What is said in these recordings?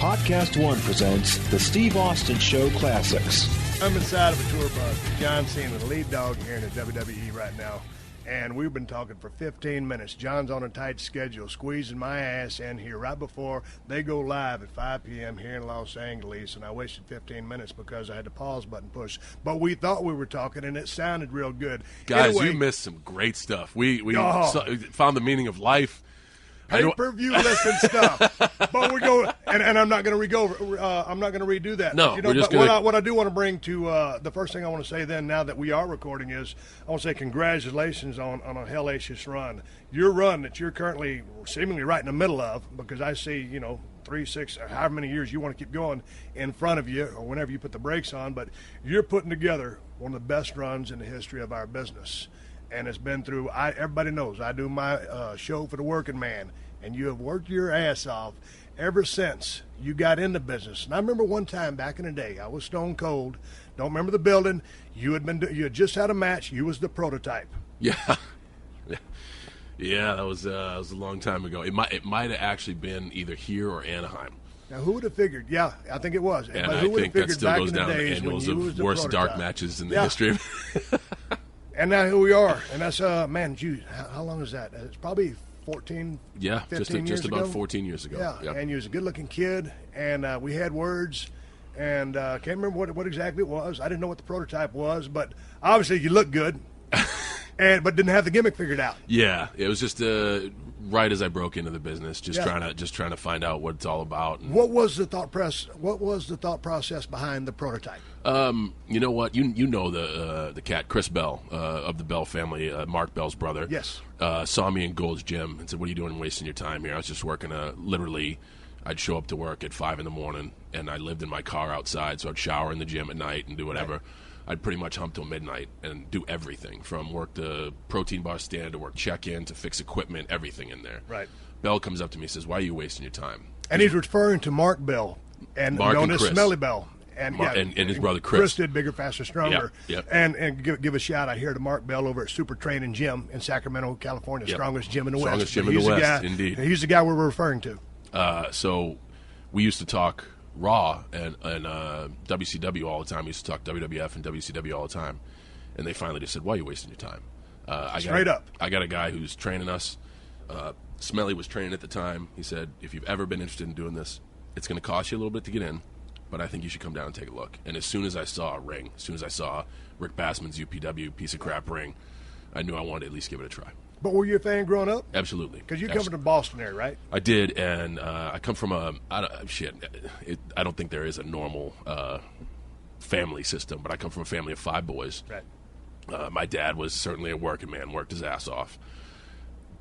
PodcastOne presents the Steve Austin Show Classics. I'm inside of a tour bus with John Cena, the lead dog here in the WWE right now, and we've been talking for 15 minutes. John's on a tight schedule, squeezing my ass in here right before they go live at 5 p.m. here in Los Angeles, and I wasted 15 minutes because I had the pause button pushed. But we thought we were talking, and it sounded real good. Guys, anyway, you missed some great stuff. We found the meaning of life. Pay-per-view listing stuff, but we go, and I'm not going to I'm not going to redo that. No, but, we're just going to. What I do want to bring to the first thing I want to say then, now that we are recording, is I want to say congratulations on a hellacious run. Your run that you're currently seemingly right in the middle of, because I see 3, 6, or however many years you want to keep going in front of you, or whenever you put the brakes on. But you're putting together one of the best runs in the history of our business. And it's been through, everybody knows, I do my show for the working man, and you have worked your ass off ever since you got in the business. And I remember one time back in the day, I was stone cold, don't remember the building, you had just had a match, you was the prototype. Yeah. Yeah, that was a long time ago. It might have actually been either here or Anaheim. Now, who would have figured? Yeah, I think it was. And but I who think that still goes down the the annuals of worst dark matches in the history of And now here we are, and that's man, geez, how long is that? It's probably 14, 15 just about ago. 14 years ago. Yeah, and you was a good-looking kid, and we had words, and can't remember what exactly it was. I didn't know what the prototype was, but obviously you looked good, but didn't have the gimmick figured out. Yeah, it was just right as I broke into the business, trying to find out what it's all about. And what was the thought process behind the prototype? You know what? You know the cat, Chris Bell, of the Bell family, Mark Bell's brother. Yes. Saw me in Gold's Gym and said, "What are you doing wasting your time here?" I was just working literally, I'd show up to work at 5 a.m, and I lived in my car outside, so I'd shower in the gym at night and do whatever. Right. I'd pretty much hump till midnight and do everything, from work the protein bar stand to work check-in to fix equipment, everything in there. Right. Bell comes up to me and says, "Why are you wasting your time?" And he's referring to Mark Bell, and known as Smelly Bell. And his brother Chris. Chris did Bigger, Faster, Stronger. Yep. And give a shout out here to Mark Bell over at Super Training Gym in Sacramento, California. Yep. Strongest gym in the West. Strongest gym in the West, indeed. He's the guy we're referring to. So we used to talk Raw and WCW all the time. We used to talk WWF and WCW all the time. And they finally just said, "Why are you wasting your time?" Straight up. I got a guy who's training us. Smelly was training at the time. He said, "If you've ever been interested in doing this, it's going to cost you a little bit to get in, but I think you should come down and take a look." And as soon as I saw a ring, as soon as I saw Rick Bassman's UPW piece of crap ring, I knew I wanted to at least give it a try. But were you a fan growing up? Absolutely. Because you come from the Boston area, right? I did, and I come from I don't think there is a normal family system, but I come from a family of 5 boys. Right. My dad was certainly a working man, worked his ass off,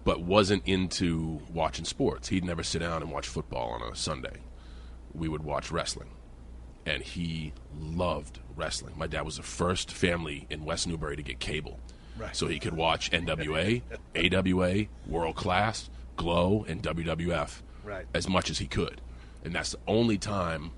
but wasn't into watching sports. He'd never sit down and watch football on a Sunday. We would watch wrestling, and he loved wrestling. My dad was the first family in West Newbury to get cable. Right. So he could watch NWA, AWA, World Class, Glow, and WWF as much as he could. And that's the only time,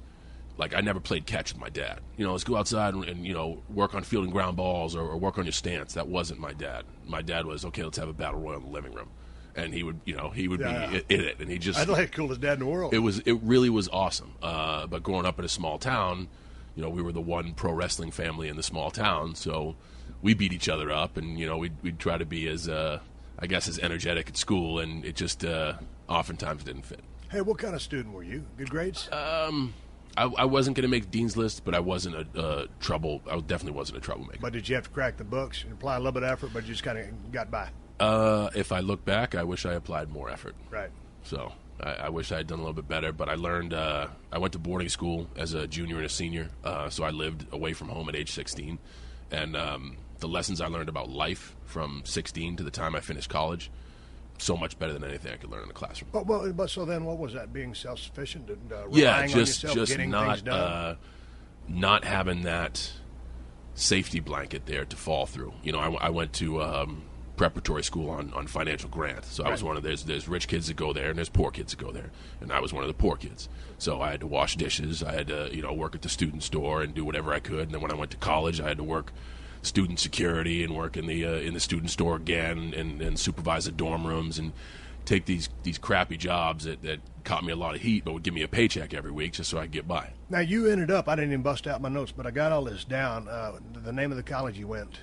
like, I never played catch with my dad. Let's go outside and work on fielding ground balls or work on your stance. That wasn't my dad. My dad was, okay, let's have a battle royal in the living room. And he would be in it. And he just... I'd like the coolest dad in the world. It really was awesome. But growing up in a small town, we were the one pro wrestling family in the small town, so we beat each other up, and we'd try to be as as energetic at school, and it just oftentimes didn't fit. Hey, what kind of student were you? Good grades? I wasn't going to make Dean's List, but I wasn't I definitely wasn't a troublemaker. But did you have to crack the books and apply a little bit of effort, but you just kind of got by? If I look back, I wish I applied more effort. Right. So I wish I had done a little bit better, but I learned. I went to boarding school as a junior and a senior, so I lived away from home at age 16, and the lessons I learned about life from 16 to the time I finished college, so much better than anything I could learn in the classroom. But so then, what was that? Being self-sufficient and relying on yourself, just getting things done? Not having that safety blanket there to fall through. I went to preparatory school on financial grant, so I was one of there's rich kids that go there and there's poor kids that go there, and I was one of the poor kids. So I had to wash dishes, I had to work at the student store and do whatever I could, and then when I went to college, I had to work student security and work in the student store again and supervise the dorm rooms, and take these crappy jobs that caught me a lot of heat, but would give me a paycheck every week just so I could get by. Now, you ended up, I didn't even bust out my notes, but I got all this down. The name of the college you went?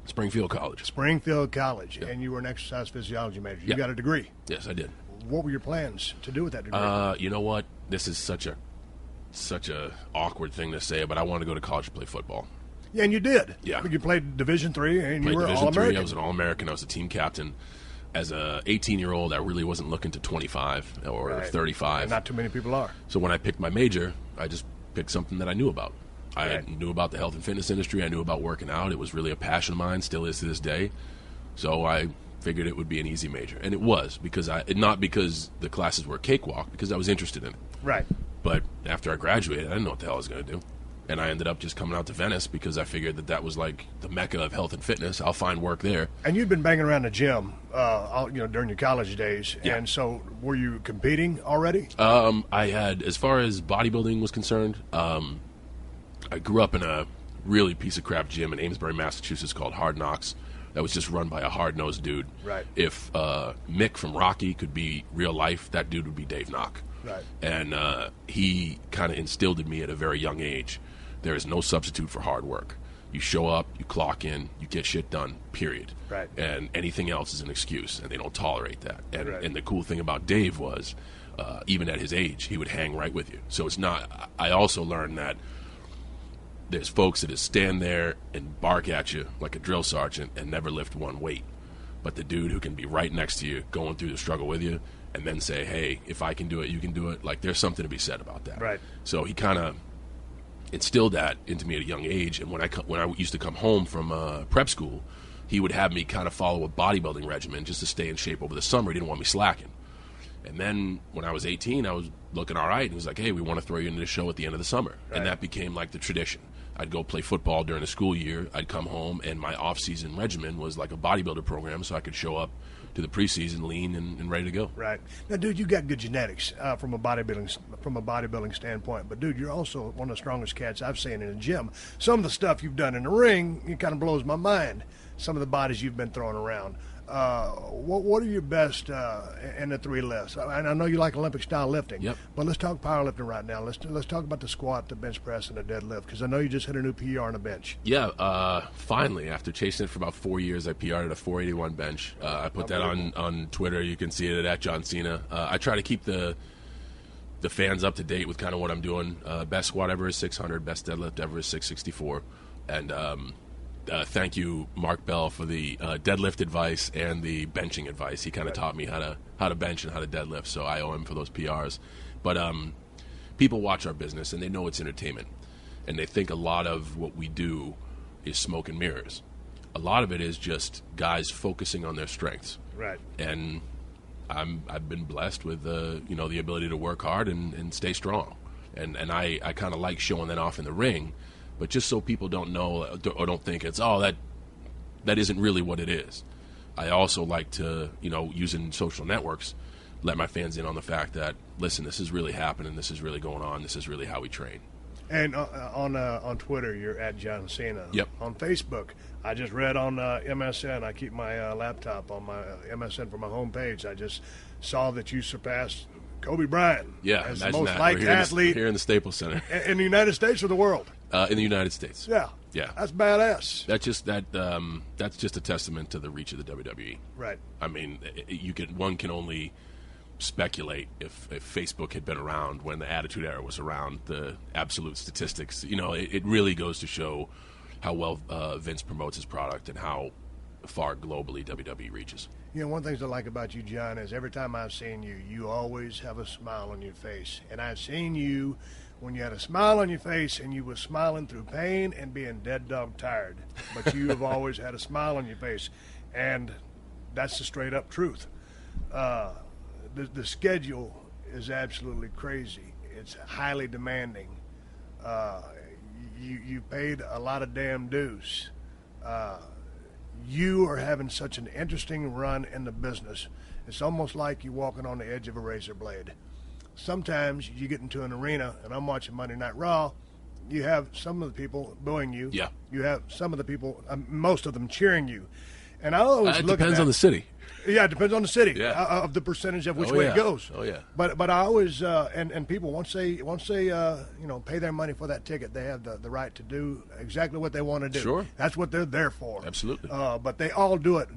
Springfield College. Springfield College, Yep. And you were an exercise physiology major. You Yep. got a degree. Yes, I did. What were your plans to do with that degree? You know what? This is such a awkward thing to say, but I wanted to go to college to play football. Yeah, and you did. Yeah. You played Division III, and you Played were Division All-American. III. I was an All-American. I was a team captain. As a 18-year-old, I really wasn't looking to 25 or Right. 35. And not too many people are. So when I picked my major, I just picked something that I knew about. I Right. knew about the health and fitness industry. I knew about working out. It was really a passion of mine, still is to this day. So I figured it would be an easy major. And it was, not because the classes were a cakewalk, because I was interested in it. Right. But after I graduated, I didn't know what the hell I was going to do. And I ended up just coming out to Venice because I figured that was like the mecca of health and fitness. I'll find work there. And you'd been banging around the gym, during your college days. Yeah. And so, were you competing already? I had, as far as bodybuilding was concerned, I grew up in a really piece of crap gym in Amesbury, Massachusetts called Hard Knocks. That was just run by a hard-nosed dude. Right. If Mick from Rocky could be real life, that dude would be Dave Knock. Right. And he kind of instilled in me at a very young age, there is no substitute for hard work. You show up, you clock in, you get shit done, period. Right. And anything else is an excuse, and they don't tolerate that. And, Right. and the cool thing about Dave was, even at his age, he would hang right with you. So it's not, I also learned that there's folks that just stand there and bark at you like a drill sergeant and never lift one weight. But the dude who can be right next to you, going through the struggle with you, and then say, hey, if I can do it, you can do it. Like, there's something to be said about that. Right. So he kind of instilled that into me at a young age. And when I used to come home from prep school, he would have me kind of follow a bodybuilding regimen just to stay in shape over the summer. He didn't want me slacking. And then when I was 18, I was looking all right. And he was like, hey, we want to throw you into the show at the end of the summer. Right. And that became like the tradition. I'd go play football during the school year. I'd come home, and my off-season regimen was like a bodybuilder program, so I could show up to the preseason lean and ready to go. Right. Now, dude, you got good genetics from a bodybuilding standpoint. But, dude, you're also one of the strongest cats I've seen in the gym. Some of the stuff you've done in the ring, it kind of blows my mind. Some of the bodies you've been throwing around. What are your best in the three lifts? And I know you like Olympic-style lifting. Yep. But let's talk powerlifting right now. Let's talk about the squat, the bench press, and the deadlift, because I know you just hit a new PR on the bench. Yeah, finally, after chasing it for about 4 years, I PR'd at a 481 bench. I put that on Twitter. You can see it at John Cena. I try to keep the fans up to date with kind of what I'm doing. Best squat ever is 600. Best deadlift ever is 664. And thank you, Mark Bell, for the deadlift advice and the benching advice. He kind of taught me how to bench and how to deadlift, so I owe him for those PRs. But people watch our business, and they know it's entertainment. And they think a lot of what we do is smoke and mirrors. A lot of it is just guys focusing on their strengths. Right. And I've been blessed with the ability to work hard and stay strong. And I kind of like showing that off in the ring. But just so people don't know or don't think it's, that isn't really what it is. I also like to, using social networks, let my fans in on the fact that, listen, this is really happening. This is really going on. This is really how we train. And on Twitter, you're at John Cena. Yep. On Facebook, I just read on MSN. I keep my laptop on my MSN for my homepage. I just saw that you surpassed Kobe Bryant as the most liked athlete here in the Staples Center in the United States or the world. In the United States. Yeah. That's badass. That's just a testament to the reach of the WWE. Right. I mean, one can only speculate if Facebook had been around when the Attitude Era was around. The absolute statistics, it really goes to show how well Vince promotes his product and how far globally WWE reaches. One of the things I like about you, John, is every time I've seen you, you always have a smile on your face. And I've seen you when you had a smile on your face and you were smiling through pain and being dead dog tired. But you have always had a smile on your face. And that's the straight up truth. The schedule is absolutely crazy. It's highly demanding. You paid a lot of damn dues. You are having such an interesting run in the business. It's almost like you're walking on the edge of a razor blade. Sometimes you get into an arena, and I'm watching Monday Night Raw, you have some of the people booing you. Yeah. You have some of the people, most of them cheering you. And I always it look depends at on the city. Yeah, it depends on the city of the percentage of which way it goes. Oh yeah. But I always and people once they pay their money for that ticket, they have the right to do exactly what they want to do. Sure. That's what they're there for. Absolutely. But they all do it,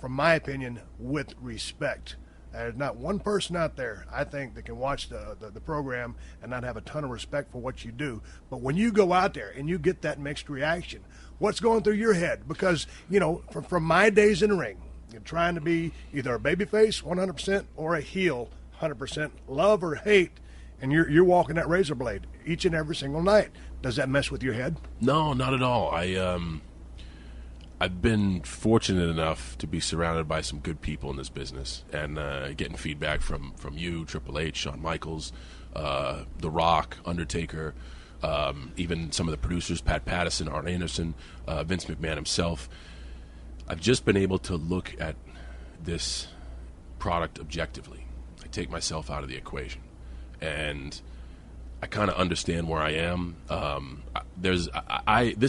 from my opinion, with respect. There's not one person out there, I think, that can watch the program and not have a ton of respect for what you do. But when you go out there and you get that mixed reaction, what's going through your head? Because, from my days in the ring, you're trying to be either a babyface 100% or a heel 100%, love or hate, and you're walking that razor blade each and every single night. Does that mess with your head? No, not at all. I've been fortunate enough to be surrounded by some good people in this business, and getting feedback from you, Triple H, Shawn Michaels, The Rock, Undertaker, even some of the producers, Pat Patterson, Arn Anderson, Vince McMahon himself. I've just been able to look at this product objectively. I take myself out of the equation, and I kind of understand where I am. This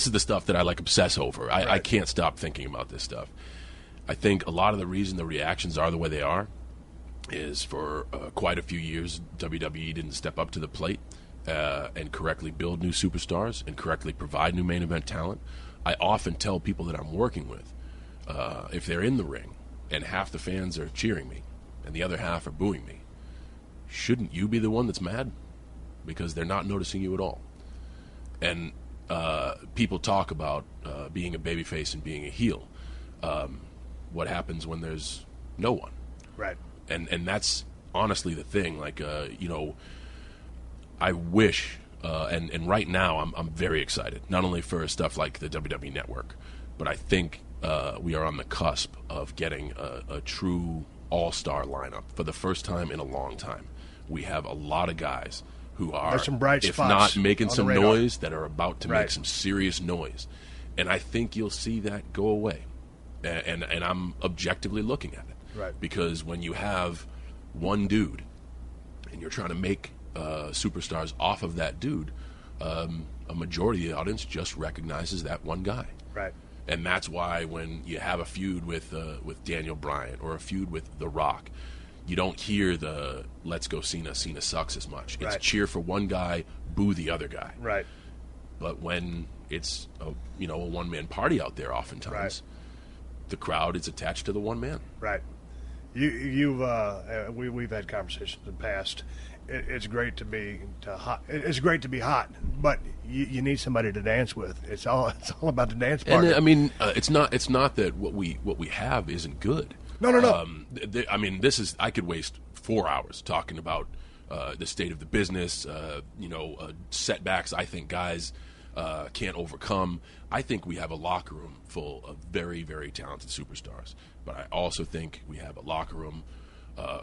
is the stuff that I obsess over. Right. I can't stop thinking about this stuff. I think a lot of the reason the reactions are the way they are is for quite a few years WWE didn't step up to the plate and correctly build new superstars and correctly provide new main event talent. I often tell people that I'm working with, if they're in the ring and half the fans are cheering me and the other half are booing me, shouldn't you be the one that's mad? Because they're not noticing you at all. And people talk about being a babyface and being a heel. What happens when there's no one? Right. And that's honestly the thing. I wish, and right now I'm very excited, not only for stuff like the WWE Network, but I think we are on the cusp of getting a true all-star lineup for the first time in a long time. We have a lot of guys who are, there's some bright if spots not making some radar. noise, that are about to Right. make some serious noise. And I think you'll see that go away. And I'm objectively looking at it. Right. Because when you have one dude and you're trying to make superstars off of that dude, a majority of the audience just recognizes that one guy. Right. And that's why when you have a feud with Daniel Bryan or a feud with The Rock, you don't hear the "let's go Cena sucks" as much. It's Right. cheer for one guy, boo the other guy. Right. But when it's a one-man party out there, oftentimes Right. the crowd is attached to the one man. Right. We've had conversations in the past. It's great to be hot. It's great to be hot, but you need somebody to dance with. It's all about the dance part. And it's not that what we have isn't good. No. I could waste 4 hours talking about the state of the business. Setbacks. I think guys can't overcome. I think we have a locker room full of very, very talented superstars, but I also think we have a locker room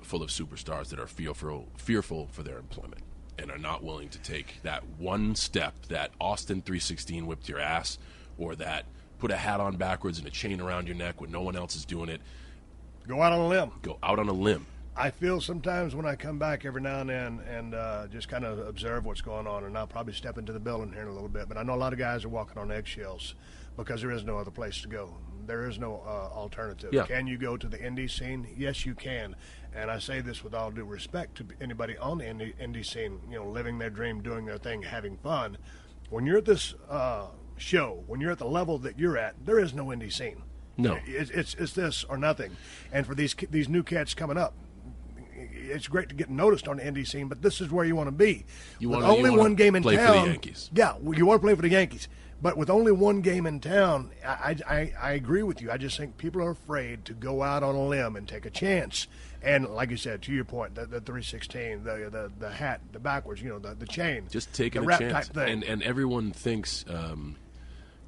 full of superstars that are fearful for their employment and are not willing to take that one step that Austin 316 whipped your ass, or that put a hat on backwards and a chain around your neck when no one else is doing it. Go out on a limb. Go out on a limb. I feel sometimes when I come back every now and then and just kind of observe what's going on, and I'll probably step into the building here in a little bit, but I know a lot of guys are walking on eggshells because there is no other place to go. There is no alternative. Yeah. Can you go to the indie scene? Yes, you can. And I say this with all due respect to anybody on the indie scene, living their dream, doing their thing, having fun. When you're at this show, when you're at the level that you're at, there is no indie scene. No. It's this or nothing. And for these new cats coming up, it's great to get noticed on the indie scene, but this is where you want to be. With only one game in town. Play for the Yankees. Yeah, you want to play for the Yankees. But with only one game in town, I agree with you. I just think people are afraid to go out on a limb and take a chance. And like you said, to your point, the 316, the hat, the backwards, the chain. Just taking the a rap chance. type thing. And everyone thinks,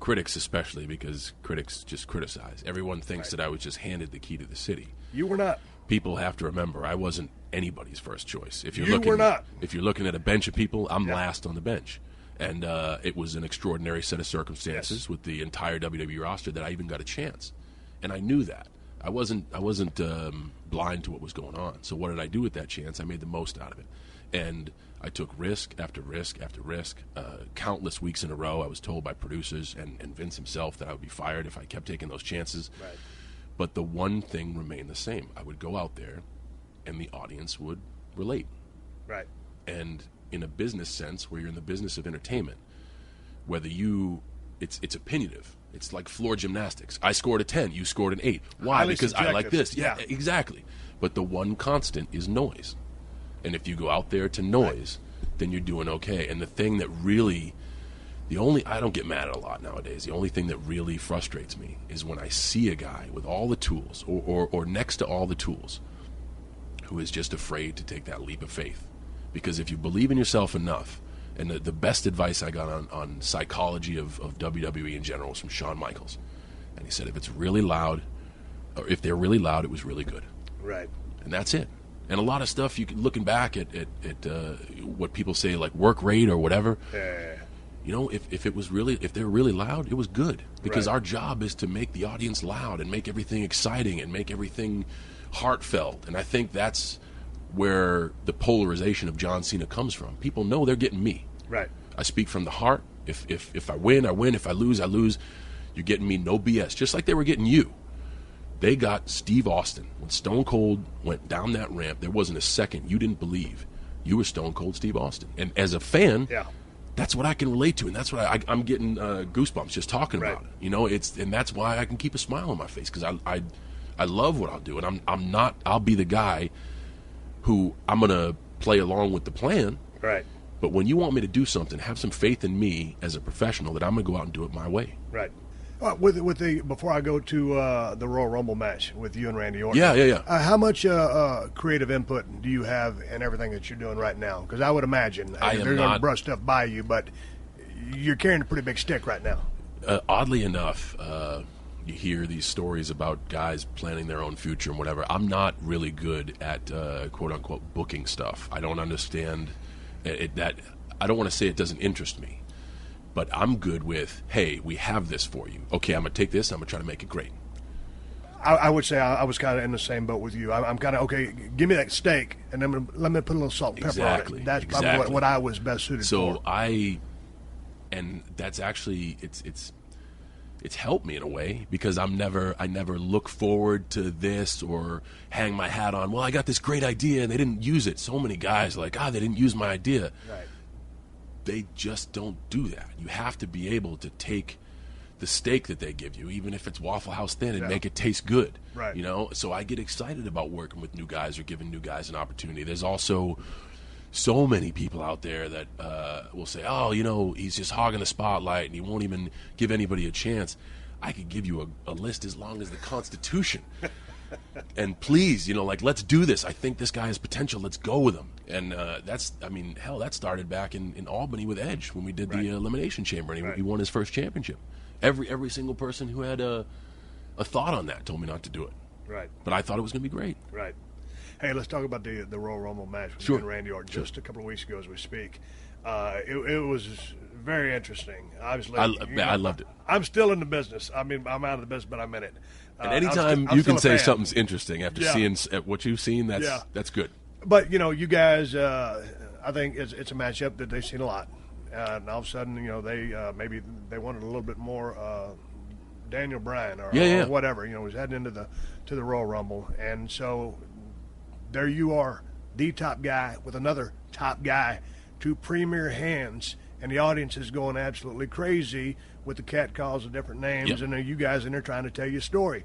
critics especially, because critics just criticize. Everyone thinks that I was just handed the key to the city. You were not. People have to remember, I wasn't anybody's first choice. If you're looking at a bench of people, I'm last on the bench. And it was an extraordinary set of circumstances with the entire WWE roster that I even got a chance. And I knew that. I wasn't blind to what was going on. So what did I do with that chance? I made the most out of it. And I took risk after risk after risk. Countless weeks in a row, I was told by producers and Vince himself that I would be fired if I kept taking those chances. Right. But the one thing remained the same. I would go out there, and the audience would relate. Right. And in a business sense, where you're in the business of entertainment, whether it's opinionative. It's like floor gymnastics. I scored a 10, you scored an 8. Why? Highly because subjective. I like this. Yeah, exactly. But the one constant is noise. And if you go out there to noise, then you're doing okay. And the thing that really, I don't get mad at a lot nowadays. The only thing that really frustrates me is when I see a guy with all the tools, or next to all the tools, who is just afraid to take that leap of faith. Because if you believe in yourself enough, and the best advice I got on psychology of WWE in general was from Shawn Michaels. And he said, if it's really loud, or if they're really loud, it was really good. Right. And that's it. And a lot of stuff, looking back at what people say, like work rate or whatever, you know, if they're really loud, it was good. Because our job is to make the audience loud and make everything exciting and make everything heartfelt. And I think that's where the polarization of John Cena comes from. People know they're getting me. Right. I speak from the heart. If I win, I win. If I lose, I lose. You're getting me, no BS. Just like they were getting you. They got Steve Austin. When Stone Cold went down that ramp, there wasn't a second you didn't believe you were Stone Cold Steve Austin. And as a fan, that's what I can relate to, and that's what I'm getting goosebumps just talking about it. You know, and that's why I can keep a smile on my face, because I love what I'll do, and I'll be the guy who I'm going to play along with the plan. Right. But when you want me to do something, have some faith in me as a professional that I'm going to go out and do it my way. Right. Before I go to the Royal Rumble match with you and Randy Orton. Yeah. How much creative input do you have in everything that you're doing right now? Because I would imagine they're going to brush stuff by you, but you're carrying a pretty big stick right now. Oddly enough, you hear these stories about guys planning their own future and whatever. I'm not really good at quote-unquote booking stuff. I don't understand that. I don't want to say it doesn't interest me, but I'm good with, hey, we have this for you. Okay, I'm going to take this, I'm going to try to make it great. I would say I was kind of in the same boat with you. I'm kind of, okay, give me that steak, and then let me put a little salt and pepper on it. That's probably what I was best suited for. And that's actually, it's helped me in a way, because I never look forward to this or hang my hat on, well, I got this great idea and they didn't use it. So many guys are like, they didn't use my idea. Right. They just don't do that. You have to be able to take the steak that they give you, even if it's Waffle House thin, and make it taste good. Right. You know, so I get excited about working with new guys or giving new guys an opportunity. There's also so many people out there that will say, oh, you know, he's just hogging the spotlight and he won't even give anybody a chance. I could give you a list as long as the Constitution. And please, you know, like, let's do this. I think this guy has potential. Let's go with him. And that started back in Albany with Edge when we did the Elimination Chamber, and he won his first championship. Every single person who had a thought on that told me not to do it. Right. But I thought it was going to be great. Right. Hey, let's talk about the Royal Rumble match with you and Randy Orton just a couple of weeks ago as we speak. It was very interesting. Obviously, I loved it. I'm still in the business. I mean, I'm out of the business, but I'm in it. And anytime you can say something's interesting after seeing what you've seen, that's good. But, you know, you guys, I think it's a matchup that they've seen a lot. And all of a sudden, you know, maybe they wanted a little bit more Daniel Bryan or whatever. You know, was heading into the Royal Rumble. And so there you are, the top guy with another top guy, two premier hands, and the audience is going absolutely crazy with the cat calls of different names, and you guys in there trying to tell you a story.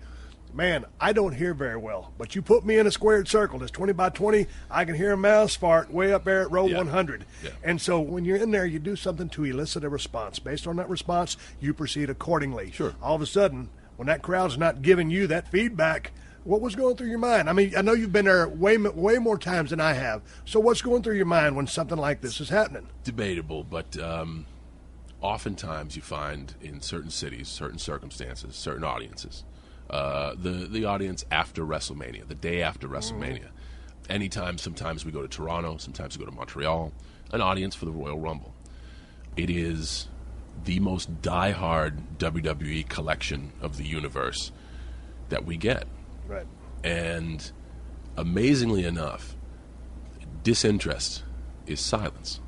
Man, I don't hear very well, but you put me in a squared circle that's 20 by 20, I can hear a mouse fart way up there at row 100. Yeah. And so when you're in there, you do something to elicit a response. Based on that response, you proceed accordingly. Sure. All of a sudden, when that crowd's not giving you that feedback, what was going through your mind? I mean, I know you've been there way more times than I have. So what's going through your mind when something like this is happening? Debatable, but oftentimes you find in certain cities, certain circumstances, certain audiences, the audience after WrestleMania, the day after WrestleMania, anytime, sometimes we go to Toronto, sometimes we go to Montreal, an audience for the Royal Rumble. It is the most diehard WWE collection of the universe that we get. Right. And amazingly enough, disinterest is silence.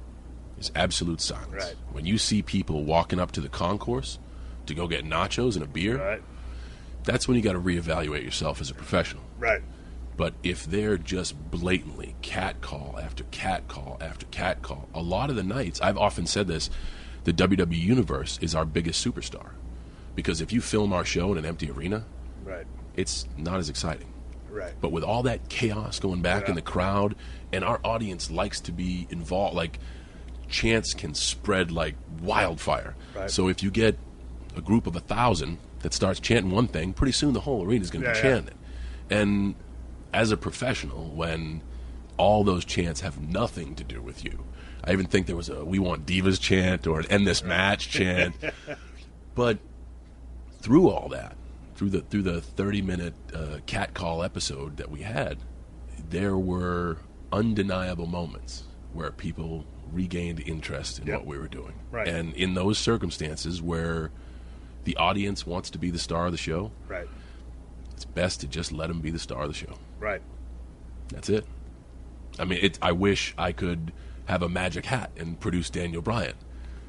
It's absolute silence. Right. When you see people walking up to the concourse to go get nachos and a beer, that's when you got to reevaluate yourself as a professional. Right. But if they're just blatantly cat call after cat call after cat call, a lot of the nights, I've often said this, the WWE Universe is our biggest superstar. Because if you film our show in an empty arena, right, it's not as exciting. Right. But with all that chaos going back in the crowd, and our audience likes to be involved, like chants can spread like wildfire. Right. So if you get a group of 1,000 that starts chanting one thing, pretty soon the whole arena is going to be chanting. And as a professional, when all those chants have nothing to do with you, I even think there was a "We Want Divas" chant or an "End This Match" chant. But through all that, through the 30-minute cat call episode that we had, there were undeniable moments where people regained interest in what we were doing. Right. And in those circumstances where the audience wants to be the star of the show, right, it's best to just let them be the star of the show. Right. That's it. I mean, I wish I could have a magic hat and produce Daniel Bryan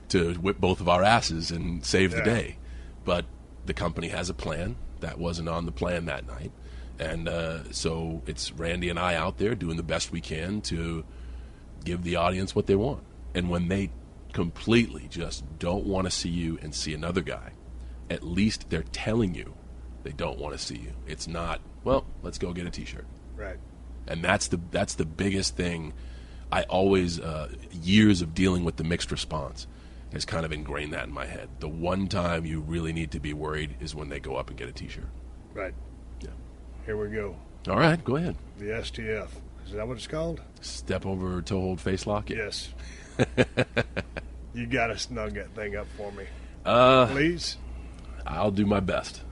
to whip both of our asses and save the day. But the company has a plan. That wasn't on the plan that night. And so it's Randy and I out there doing the best we can to give the audience what they want. And when they completely just don't want to see you and see another guy, at least they're telling you they don't want to see you. It's not, well, let's go get a T-shirt. Right. And that's the biggest thing. I always, years of dealing with the mixed response has kind of ingrained that in my head. The one time you really need to be worried is when they go up and get a T-shirt. Right. Yeah. Here we go. All right, go ahead. The STF. Is that what it's called? Step over, toe hold, face lock? Yes. You got to snug that thing up for me. Please? I'll do my best.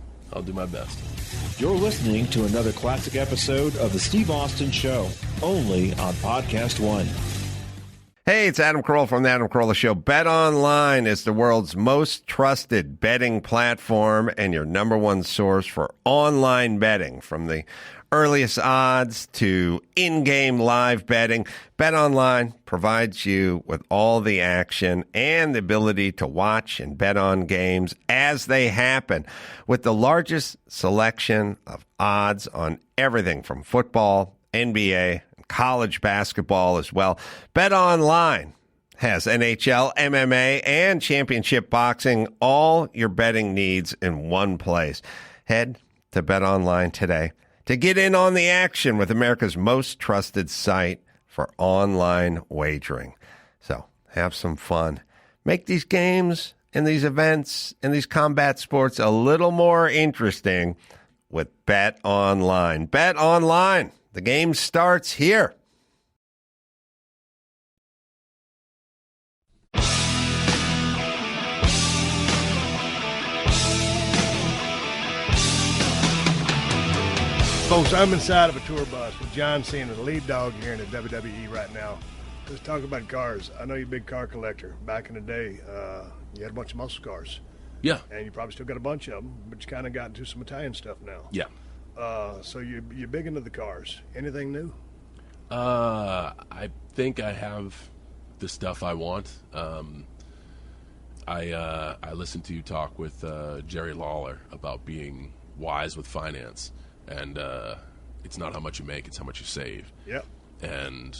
You're listening to another classic episode of The Steve Austin Show, only on PodcastOne. Hey, it's Adam Carolla from The Adam Carolla Show. BetOnline is the world's most trusted betting platform and your number one source for online betting. From the earliest odds to in-game live betting, BetOnline provides you with all the action and the ability to watch and bet on games as they happen. With the largest selection of odds on everything from football, NBA, college basketball as well. BetOnline has NHL, MMA, and championship boxing, all your betting needs in one place. Head to BetOnline today to get in on the action with America's most trusted site for online wagering. So have some fun. Make these games and these events and these combat sports a little more interesting with BetOnline. BetOnline. The game starts here. Folks, I'm inside of a tour bus with John Cena, the lead dog here in the WWE right now. Let's talk about cars. I know you're a big car collector. Back in the day, you had a bunch of muscle cars. Yeah. And you probably still got a bunch of them, but you kind of got into some Italian stuff now. Yeah. So you're big into the cars. Anything new? I think I have the stuff I want. I listened to you talk with Jerry Lawler about being wise with finance, and it's not how much you make, it's how much you save. Yep. And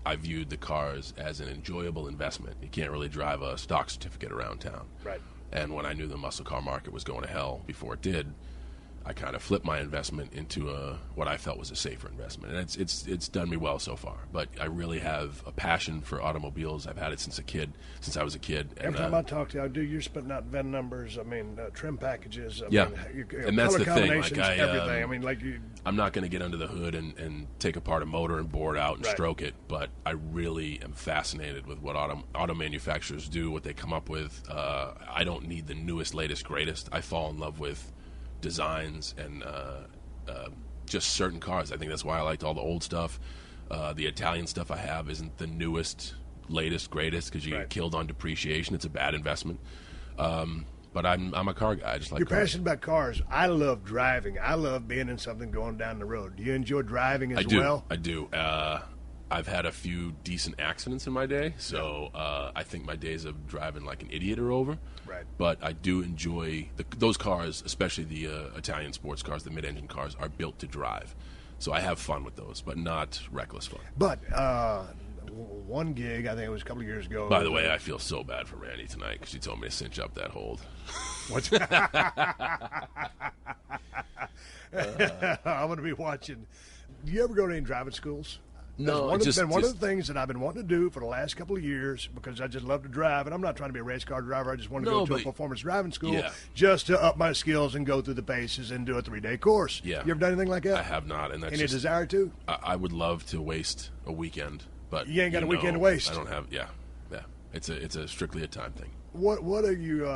I viewed the cars as an enjoyable investment. You can't really drive a stock certificate around town. Right. And when I knew the muscle car market was going to hell before it did, I kind of flipped my investment into what I felt was a safer investment, and it's done me well so far. But I really have a passion for automobiles. I've had it since I was a kid. Every time I talk to you, you're spitting out VIN numbers. I mean, trim packages. I yeah, mean, and that's the thing. Like everything. I mean, I'm not going to get under the hood and take apart a motor and bore it out and stroke it. But I really am fascinated with what auto manufacturers do, what they come up with. I don't need the newest, latest, greatest. I fall in love with designs and just certain cars. I think that's why I liked all the old stuff. The Italian stuff I have isn't the newest, latest, greatest because you get killed on depreciation. It's a bad investment. But I'm a car guy. I just like You're cars. passionate about cars. I love driving. I love being in something going down the road. Do you enjoy driving as well? I do. I've had a few decent accidents in my day, so I think my days of driving like an idiot are over. Right. But I do enjoy those cars, especially the Italian sports cars, the mid-engine cars, are built to drive. So I have fun with those, but not reckless fun. But one gig, I think it was a couple of years ago. By the way, I feel so bad for Randy tonight because she told me to cinch up that hold. What's I'm going to be watching. Do you ever go to any driving schools? No, it's been one of the things that I've been wanting to do for the last couple of years because I just love to drive, and I'm not trying to be a race car driver. I just want to go to a performance driving school just to up my skills and go through the paces and do a 3-day course. Yeah. You ever done anything like that? I have not, and that's any desire to? I would love to waste a weekend, but you ain't got a weekend to waste. I don't have. Yeah. It's a strictly a time thing. What are you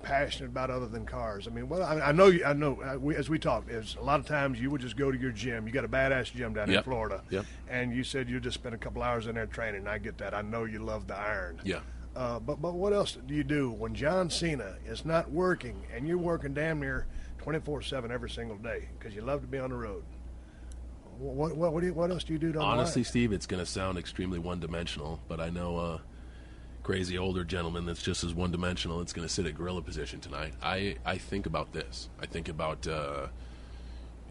passionate about other than cars? I mean, I know. As we talked, is a lot of times you would just go to your gym. You got a badass gym down in Florida, and you said you just spent a couple hours in there training. I get that. I know you love the iron. Yeah. But what else do you do when John Cena is not working and you're working damn near 24/7 every single day because you love to be on the road? What else do you do? Honestly, Steve, it's going to sound extremely one-dimensional, but I know a crazy older gentleman that's just as one-dimensional. It's going to sit at gorilla position tonight. I think about this. I think about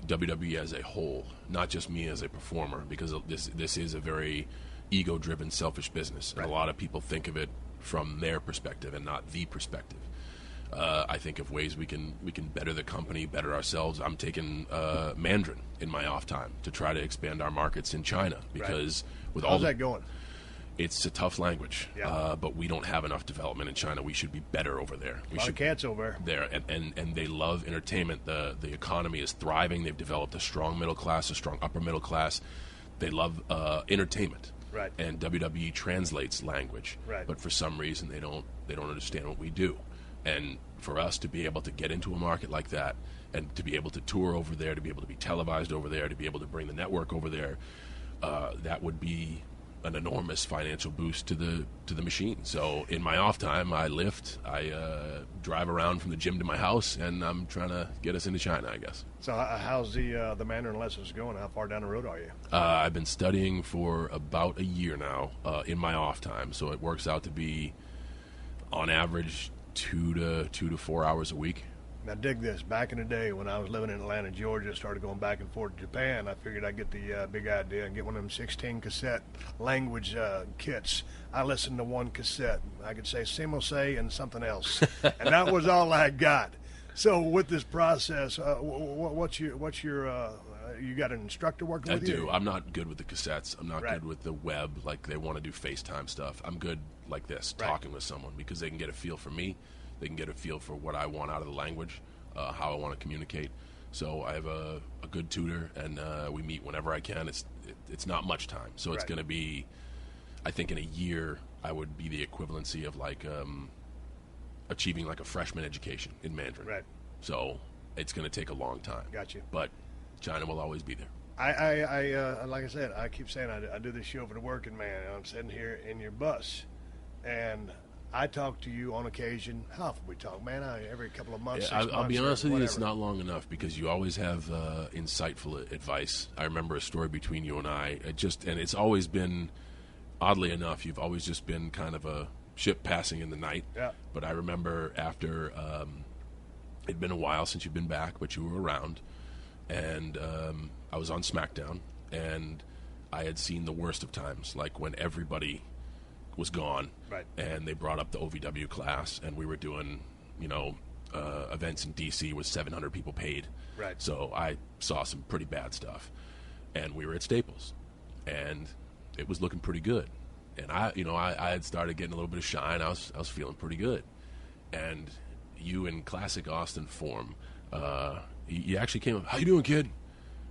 WWE as a whole, not just me as a performer, because this is a very ego-driven, selfish business, and a lot of people think of it from their perspective and not the perspective. I think of ways we can better the company, better ourselves. I'm taking Mandarin in my off time to try to expand our markets in China because with all how's that going? It's a tough language, but we don't have enough development in China. We should be better over there. We should cats over there, and they love entertainment. The economy is thriving. They've developed a strong middle class, a strong upper middle class. They love entertainment. Right. And WWE translates language. Right. But for some reason they don't understand what we do. And for us to be able to get into a market like that and to be able to tour over there, to be able to be televised over there, to be able to bring the network over there, that would be an enormous financial boost to the machine. So in my off time, I lift, I drive around from the gym to my house, and I'm trying to get us into China, I guess. So how's the Mandarin lessons going? How far down the road are you? I've been studying for about a year now in my off time, so it works out to be, on average, 2 to 4 hours a week. Now dig this. Back in the day when I was living in Atlanta, Georgia, started going back and forth to Japan, I figured I'd get the big idea and get one of them 16 cassette language kits. I listened to one cassette. I could say Simose and something else, and that was all I got. So with this process, what's your you got an instructor working with you? I do. I'm not good with the cassettes. I'm not good with the web, like they want to do FaceTime stuff. I'm good like this, talking with someone, because they can get a feel for me. They can get a feel for what I want out of the language, how I want to communicate. So I have a good tutor, and we meet whenever I can. It's not much time, so it's going to be, I think in a year, I would be the equivalency of like achieving like a freshman education in Mandarin. Right. So it's going to take a long time. Got you. But China will always be there. I like I said, I keep saying I do this show for the working man. I'm sitting here in your bus, and I talk to you on occasion. How often we talk, man? Every couple of months. Yeah, I'll be honest with you, it's not long enough because you always have insightful advice. I remember a story between you and I. And it's always been, oddly enough, you've always just been kind of a ship passing in the night. Yeah. But I remember after it'd been a while since you've been back, but you were around, and I was on SmackDown, and I had seen the worst of times, like when everybody was gone, and they brought up the OVW class, and we were doing, events in D.C. with 700 people paid. Right. So I saw some pretty bad stuff, and we were at Staples, and it was looking pretty good, and I had started getting a little bit of shine. I was feeling pretty good, and you in classic Austin form, you actually came up. How you doing, kid? I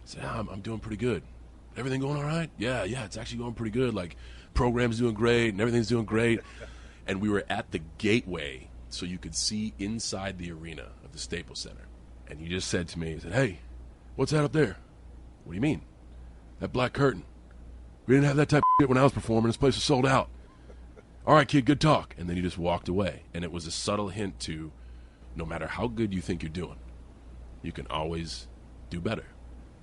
said, I'm doing pretty good. Everything going all right? Yeah, it's actually going pretty good. Like, program's doing great and everything's doing great. And we were at the gateway so you could see inside the arena of the Staples Center. And you just said to me, he said, hey, what's that up there? What do you mean? That black curtain. We didn't have that type of shit when I was performing. This place was sold out. All right, kid, good talk. And then you just walked away. And it was a subtle hint to, no matter how good you think you're doing, you can always do better.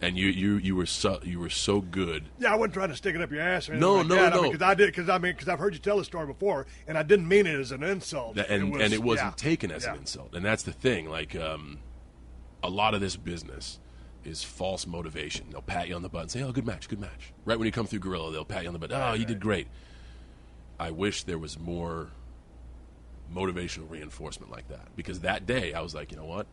And you were so good. Yeah, I wasn't trying to stick it up your ass or anything No. because I've heard you tell the story before, and I didn't mean it as an insult. And it wasn't taken as an insult. And that's the thing. Like, a lot of this business is false motivation. They'll pat you on the butt and say, "Oh, good match." Right when you come through Gorilla, they'll pat you on the butt. "Oh, you did great." I wish there was more motivational reinforcement like that, because that day I was like, you know what?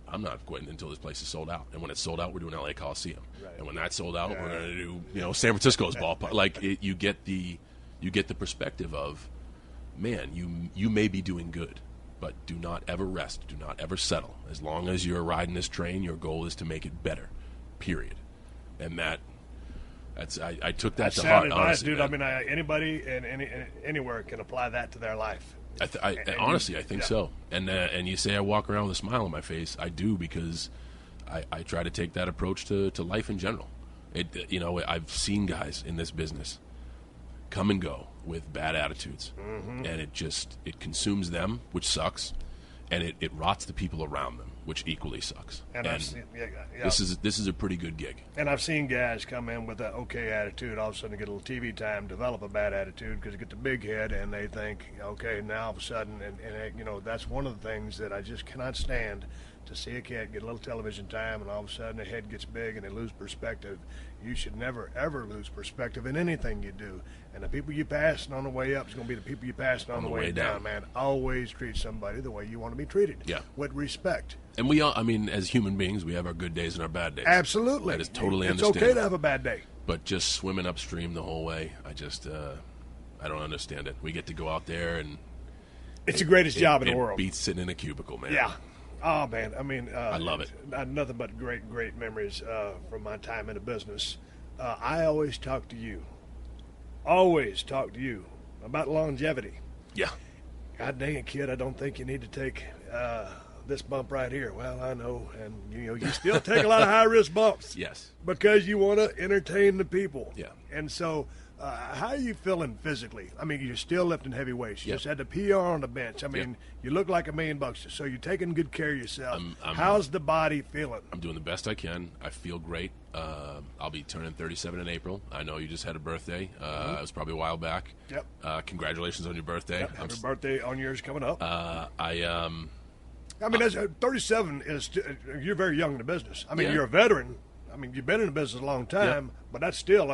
I'm not quitting until this place is sold out. And when it's sold out, we're doing LA Coliseum. Right. And when that's sold out, we're going to do, San Francisco's ballpark. Like, you get the perspective of, man, you may be doing good, but do not ever rest. Do not ever settle. As long as you're riding this train, your goal is to make it better, period. And I took that to heart, honestly. Dude, man. I mean, anybody and anywhere can apply that to their life. Honestly, I think so. And you say I walk around with a smile on my face. I do, because I try to take that approach to life in general. I've seen guys in this business come and go with bad attitudes, and it consumes them, which sucks, and it rots the people around them, which equally sucks. And this is a pretty good gig. And I've seen guys come in with an okay attitude, all of a sudden get a little TV time, develop a bad attitude because they get the big head, and they think, okay, now all of a sudden, and that's one of the things that I just cannot stand, to see a kid get a little television time, and all of a sudden their head gets big and they lose perspective. You should never, ever lose perspective in anything you do. And the people you pass on the way up is going to be the people you pass on the way down, man. Always treat somebody the way you want to be treated. Yeah. With respect. And we all, as human beings, we have our good days and our bad days. Absolutely. That is totally understandable. It's okay to have a bad day. But just swimming upstream the whole way, I don't understand it. We get to go out there, and it's the greatest job in the world. It beats sitting in a cubicle, man. Yeah. Oh, man. I love it. Nothing but great, great memories from my time in the business. I always talk to you about longevity. Yeah. God dang it, kid, I don't think you need to take this bump right here. Well, I know, and you still take a lot of high-risk bumps. Yes. Because you want to entertain the people. Yeah. And so how are you feeling physically? You're still lifting heavy weights. You Yep. just had the PR on the bench. Yep. You look like $1 million. So you're taking good care of yourself. I'm How's the body feeling? I'm doing the best I can. I feel great. I'll be turning 37 in April. I know you just had a birthday. It was probably a while back. Yep. Congratulations on your birthday. Yep. Happy birthday on yours coming up. That's 37 is you're very young in the business. Yeah. You're a veteran. You've been in the business a long time, but that's still.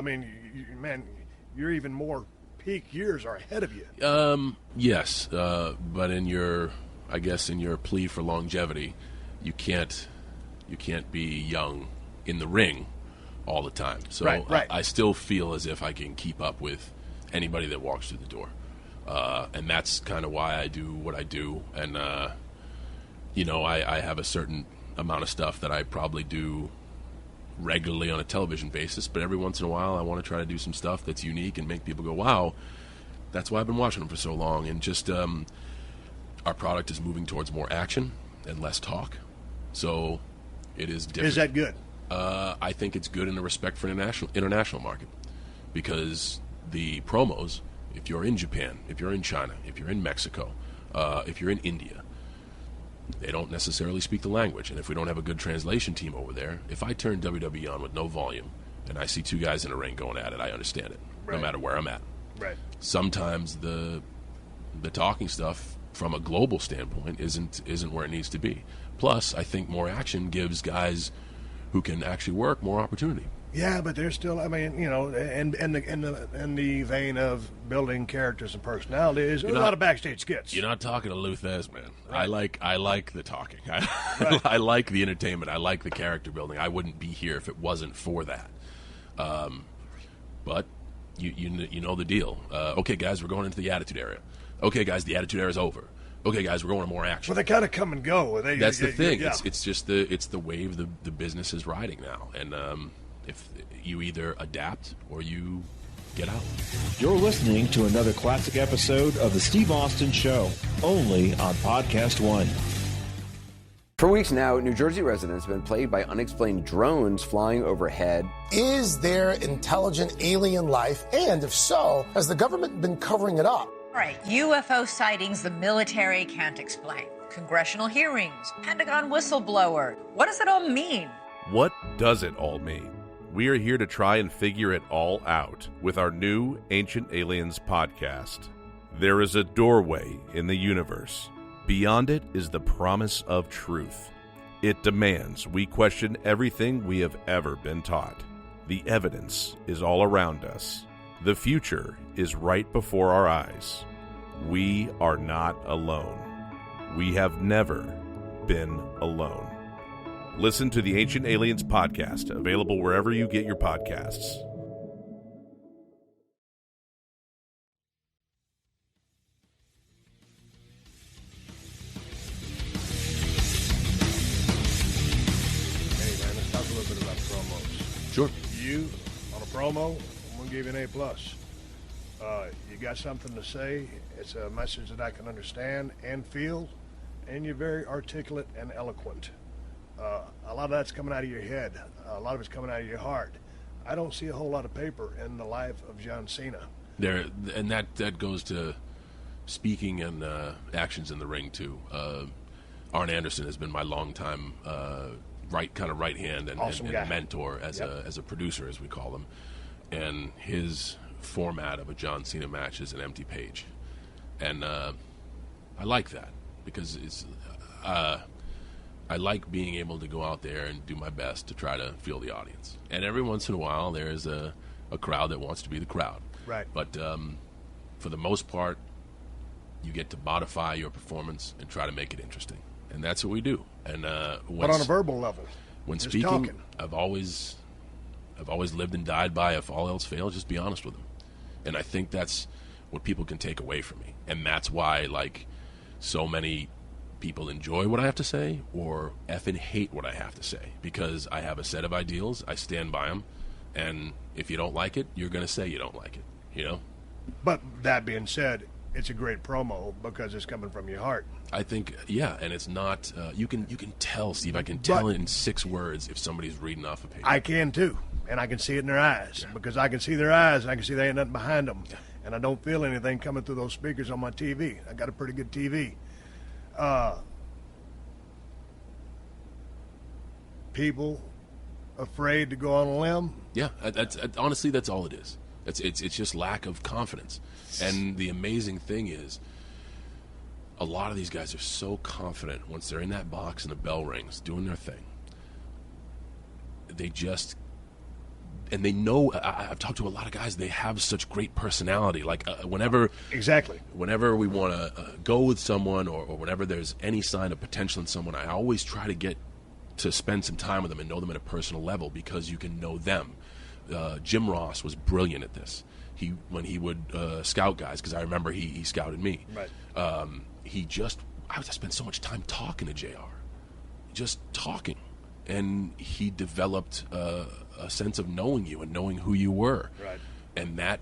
You're even more peak years are ahead of you. Yes, but in your plea for longevity, you can't be young in the ring all the time. So right. I still feel as if I can keep up with anybody that walks through the door, and that's kind of why I do what I do. And I have a certain amount of stuff that I probably do regularly on a television basis, but every once in a while I want to try to do some stuff that's unique and make people go, wow, that's why I've been watching them for so long. And just our product is moving towards more action and less talk, so it is different. Is that good? I think it's good in the respect for international market, because the promos, if you're in Japan, if you're in China, if you're in Mexico, if you're in India, they don't necessarily speak the language. And if we don't have a good translation team over there, if I turn WWE on with no volume and I see two guys in a ring going at it, I understand it, no matter where I'm at. Right. Sometimes the talking stuff from a global standpoint isn't where it needs to be. Plus, I think more action gives guys who can actually work more opportunity. Yeah, but there's still, in the vein of building characters and personalities, there's a lot of backstage skits. You're not talking to Lou Thez, man. Right. I like the talking. Right. I like the entertainment. I like the character building. I wouldn't be here if it wasn't for that. But you know the deal. Okay, guys, we're going into the Attitude Era. Okay, guys, the Attitude Era is over. Okay, guys, we're going to more action. Well, they kind of come and go. That's the thing. Yeah. It's just the wave the business is riding now, and if you either adapt or you get out. You're listening to another classic episode of The Steve Austin Show, only on PodcastOne. For weeks now, New Jersey residents have been plagued by unexplained drones flying overhead. Is there intelligent alien life? And if so, has the government been covering it up? All right, UFO sightings the military can't explain. Congressional hearings, Pentagon whistleblower. What does it all mean? What does it all mean? We are here to try and figure it all out with our new Ancient Aliens podcast. There is a doorway in the universe. Beyond it is the promise of truth. It demands we question everything we have ever been taught. The evidence is all around us. The future is right before our eyes. We are not alone. We have never been alone. Listen to the Ancient Aliens podcast, available wherever you get your podcasts. Hey, man, let's talk a little bit about promos. Sure. You, on a promo, I'm going to give you an A+. You got something to say. It's a message that I can understand and feel, and you're very articulate and eloquent. A lot of that's coming out of your head. A lot of it's coming out of your heart. I don't see a whole lot of paper in the life of John Cena. There, and that goes to speaking and actions in the ring too. Arn Anderson has been my longtime right hand and, awesome and mentor as a producer, as we call him. And his format of a John Cena match is an empty page, and I like that because it's. I like being able to go out there and do my best to try to feel the audience. And every once in a while, there's a crowd that wants to be the crowd. Right. But for the most part, you get to modify your performance and try to make it interesting. And that's what we do. And but on a verbal level, when just speaking, talking. I've always lived and died by, if all else fails, just be honest with them. And I think that's what people can take away from me. And that's why, like, so many people enjoy what I have to say or effing hate what I have to say, because I have a set of ideals, I stand by them, and if you don't like it, you're going to say you don't like it, you know? But that being said, it's a great promo because it's coming from your heart. I think, yeah, and it's not, you can tell, Steve, I can tell in 6 words if somebody's reading off a page. I can too, and I can see it in their eyes, because I can see their eyes and I can see there ain't nothing behind them, and I don't feel anything coming through those speakers on my TV. I got a pretty good TV. People afraid to go on a limb. Yeah, honestly, that's all it is. It's just lack of confidence. And the amazing thing is, a lot of these guys are so confident once they're in that box and the bell rings, doing their thing. And they know, I've talked to a lot of guys, they have such great personality. Like, whenever we want to go with someone or whenever there's any sign of potential in someone, I always try to get to spend some time with them and know them at a personal level, because you can know them. Jim Ross was brilliant at this. When he would scout guys, because I remember he scouted me. Right. I spent so much time talking to JR, just talking. And he developed a sense of knowing you and knowing who you were. Right. And that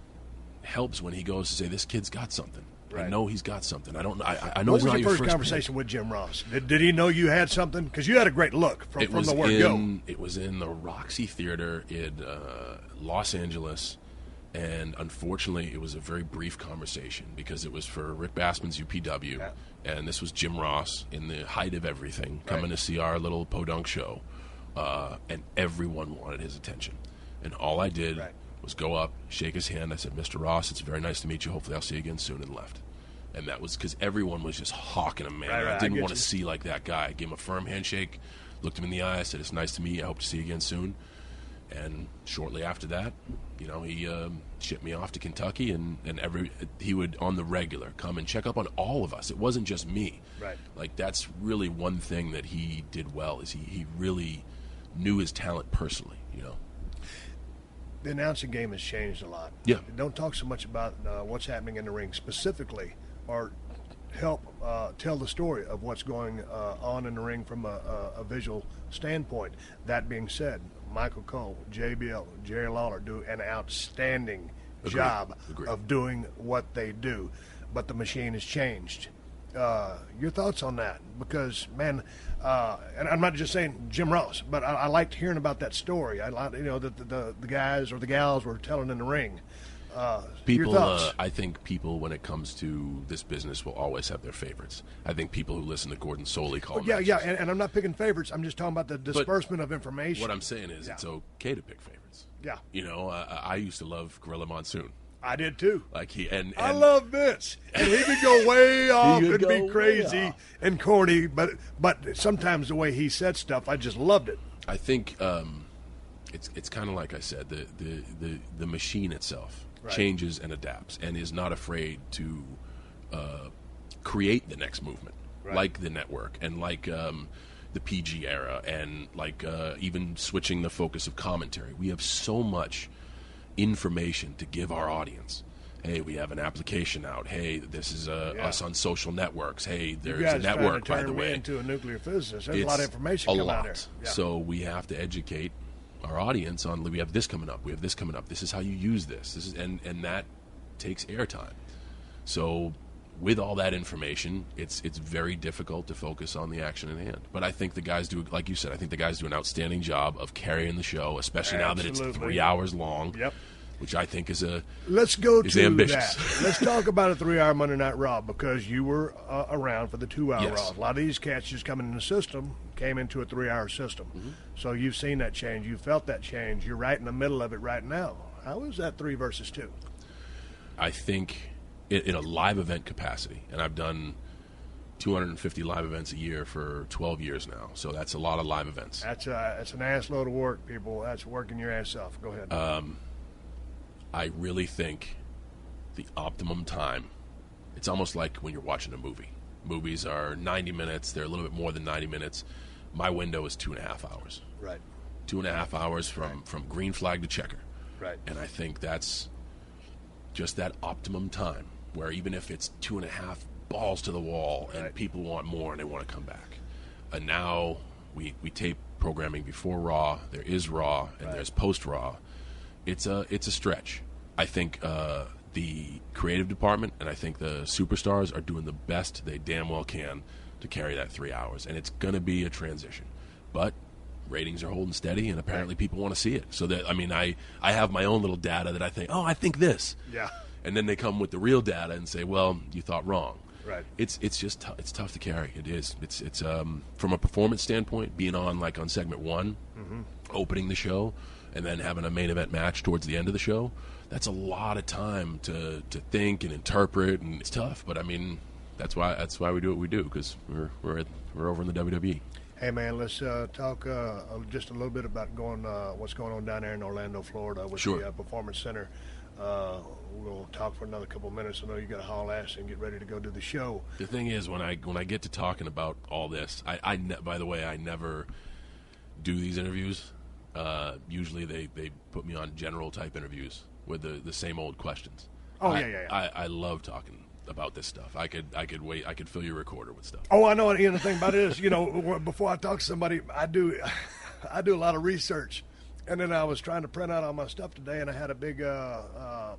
helps when he goes to say, this kid's got something. Right. I know he's got something. I know what he's was not your your first conversation with Jim Ross? Did he know you had something? Because you had a great look from the word go. It was in the Roxy Theater in Los Angeles. And unfortunately, it was a very brief conversation because it was for Rick Bassman's UPW. Yeah. And this was Jim Ross in the height of everything, coming to see our little podunk show. And everyone wanted his attention. And all I did was go up, shake his hand. I said, Mr. Ross, it's very nice to meet you. Hopefully I'll see you again soon, and left. And that was because everyone was just hawking him, man. I didn't want to see like that guy. I gave him a firm handshake, looked him in the eye. I said, it's nice to meet you. I hope to see you again soon. And shortly after that, he shipped me off to Kentucky, and he would, on the regular, come and check up on all of us. It wasn't just me. Right. Like, that's really one thing that he did well, is he really knew his talent personally, you know. The announcing game has changed a lot. Yeah. Don't talk so much about what's happening in the ring specifically, or help tell the story of what's going on in the ring from a visual standpoint. That being said, Michael Cole, JBL, Jerry Lawler do an outstanding job of doing what they do, but the machine has changed. Your thoughts on that? Because, man, and I'm not just saying Jim Ross, but I liked hearing about that story. I liked, that the guys or the gals were telling in the ring. People, your thoughts? I think people, when it comes to this business, will always have their favorites. I think people who listen to Gordon solely call yeah, and I'm not picking favorites. I'm just talking about the disbursement of information. What I'm saying is it's okay to pick favorites. Yeah. You know, I used to love Gorilla Monsoon. I did too. Like I love Vince, and he could go way off and be crazy and corny, but sometimes the way he said stuff, I just loved it. I think it's kind of like I said, the machine itself changes and adapts, and is not afraid to create the next movement, like the network and like the PG era, and like even switching the focus of commentary. We have so much information to give our audience. Hey, we have an application out. Hey, this is us on social networks. Hey, there's a network, by the way. Into a nuclear physicist. There's a lot of information coming out there. Yeah. So we have to educate our audience on. We have this coming up. We have this coming up. This is how you use this. This is and that takes airtime. So with all that information, it's very difficult to focus on the action at hand. But I think the guys do, like you said, I think the guys do an outstanding job of carrying the show, especially now that it's 3 hours long. Yep. Which I think is Let's go to ambitious. That. Let's talk about a 3-hour Monday Night Raw, because you were around for the 2-hour Raw. A lot of these cats just coming in the system came into a 3-hour system. Mm-hmm. So you've seen that change. You felt that change. You're right in the middle of it right now. How is that 3 versus 2? I think in a live event capacity, and I've done 250 live events a year for 12 years now, so that's a lot of live events. That's an ass load of work, people. That's working your ass off. Go ahead. I really think the optimum time, it's almost like when you're watching a movie. Movies are 90 minutes. They're a little bit more than 90 minutes. My window is 2.5 hours. Right. 2.5 hours from green flag to checker. Right. And I think that's just that optimum time, where even if it's 2.5 balls to the wall and people want more and they want to come back. And now we tape programming before Raw. There is Raw and there's post Raw. It's a stretch. I think the creative department and I think the superstars are doing the best they damn well can to carry that 3 hours, and it's going to be a transition. But ratings are holding steady, and apparently people want to see it. So that I have my own little data that I think, I think this. Yeah. And then they come with the real data and say, well, you thought wrong. Right. It's just it's tough to carry. It is. It's from a performance standpoint, being on segment 1, opening the show, and then having a main event match towards the end of the show. That's a lot of time to think and interpret, and it's tough. But that's why we do what we do, because we're over in the WWE. Hey man, let's talk just a little bit about what's going on down there in Orlando, Florida, with the Performance Center. We'll talk for another couple of minutes. I know you got to haul ass and get ready to go do the show. The thing is, when I get to talking about all this, by the way, I never do these interviews. Usually they put me on general type interviews with the same old questions. I love talking about this stuff. I could fill your recorder with stuff. Oh, I know. And the thing about it is, before I talk to somebody, I do a lot of research. And then I was trying to print out all my stuff today, and I had a big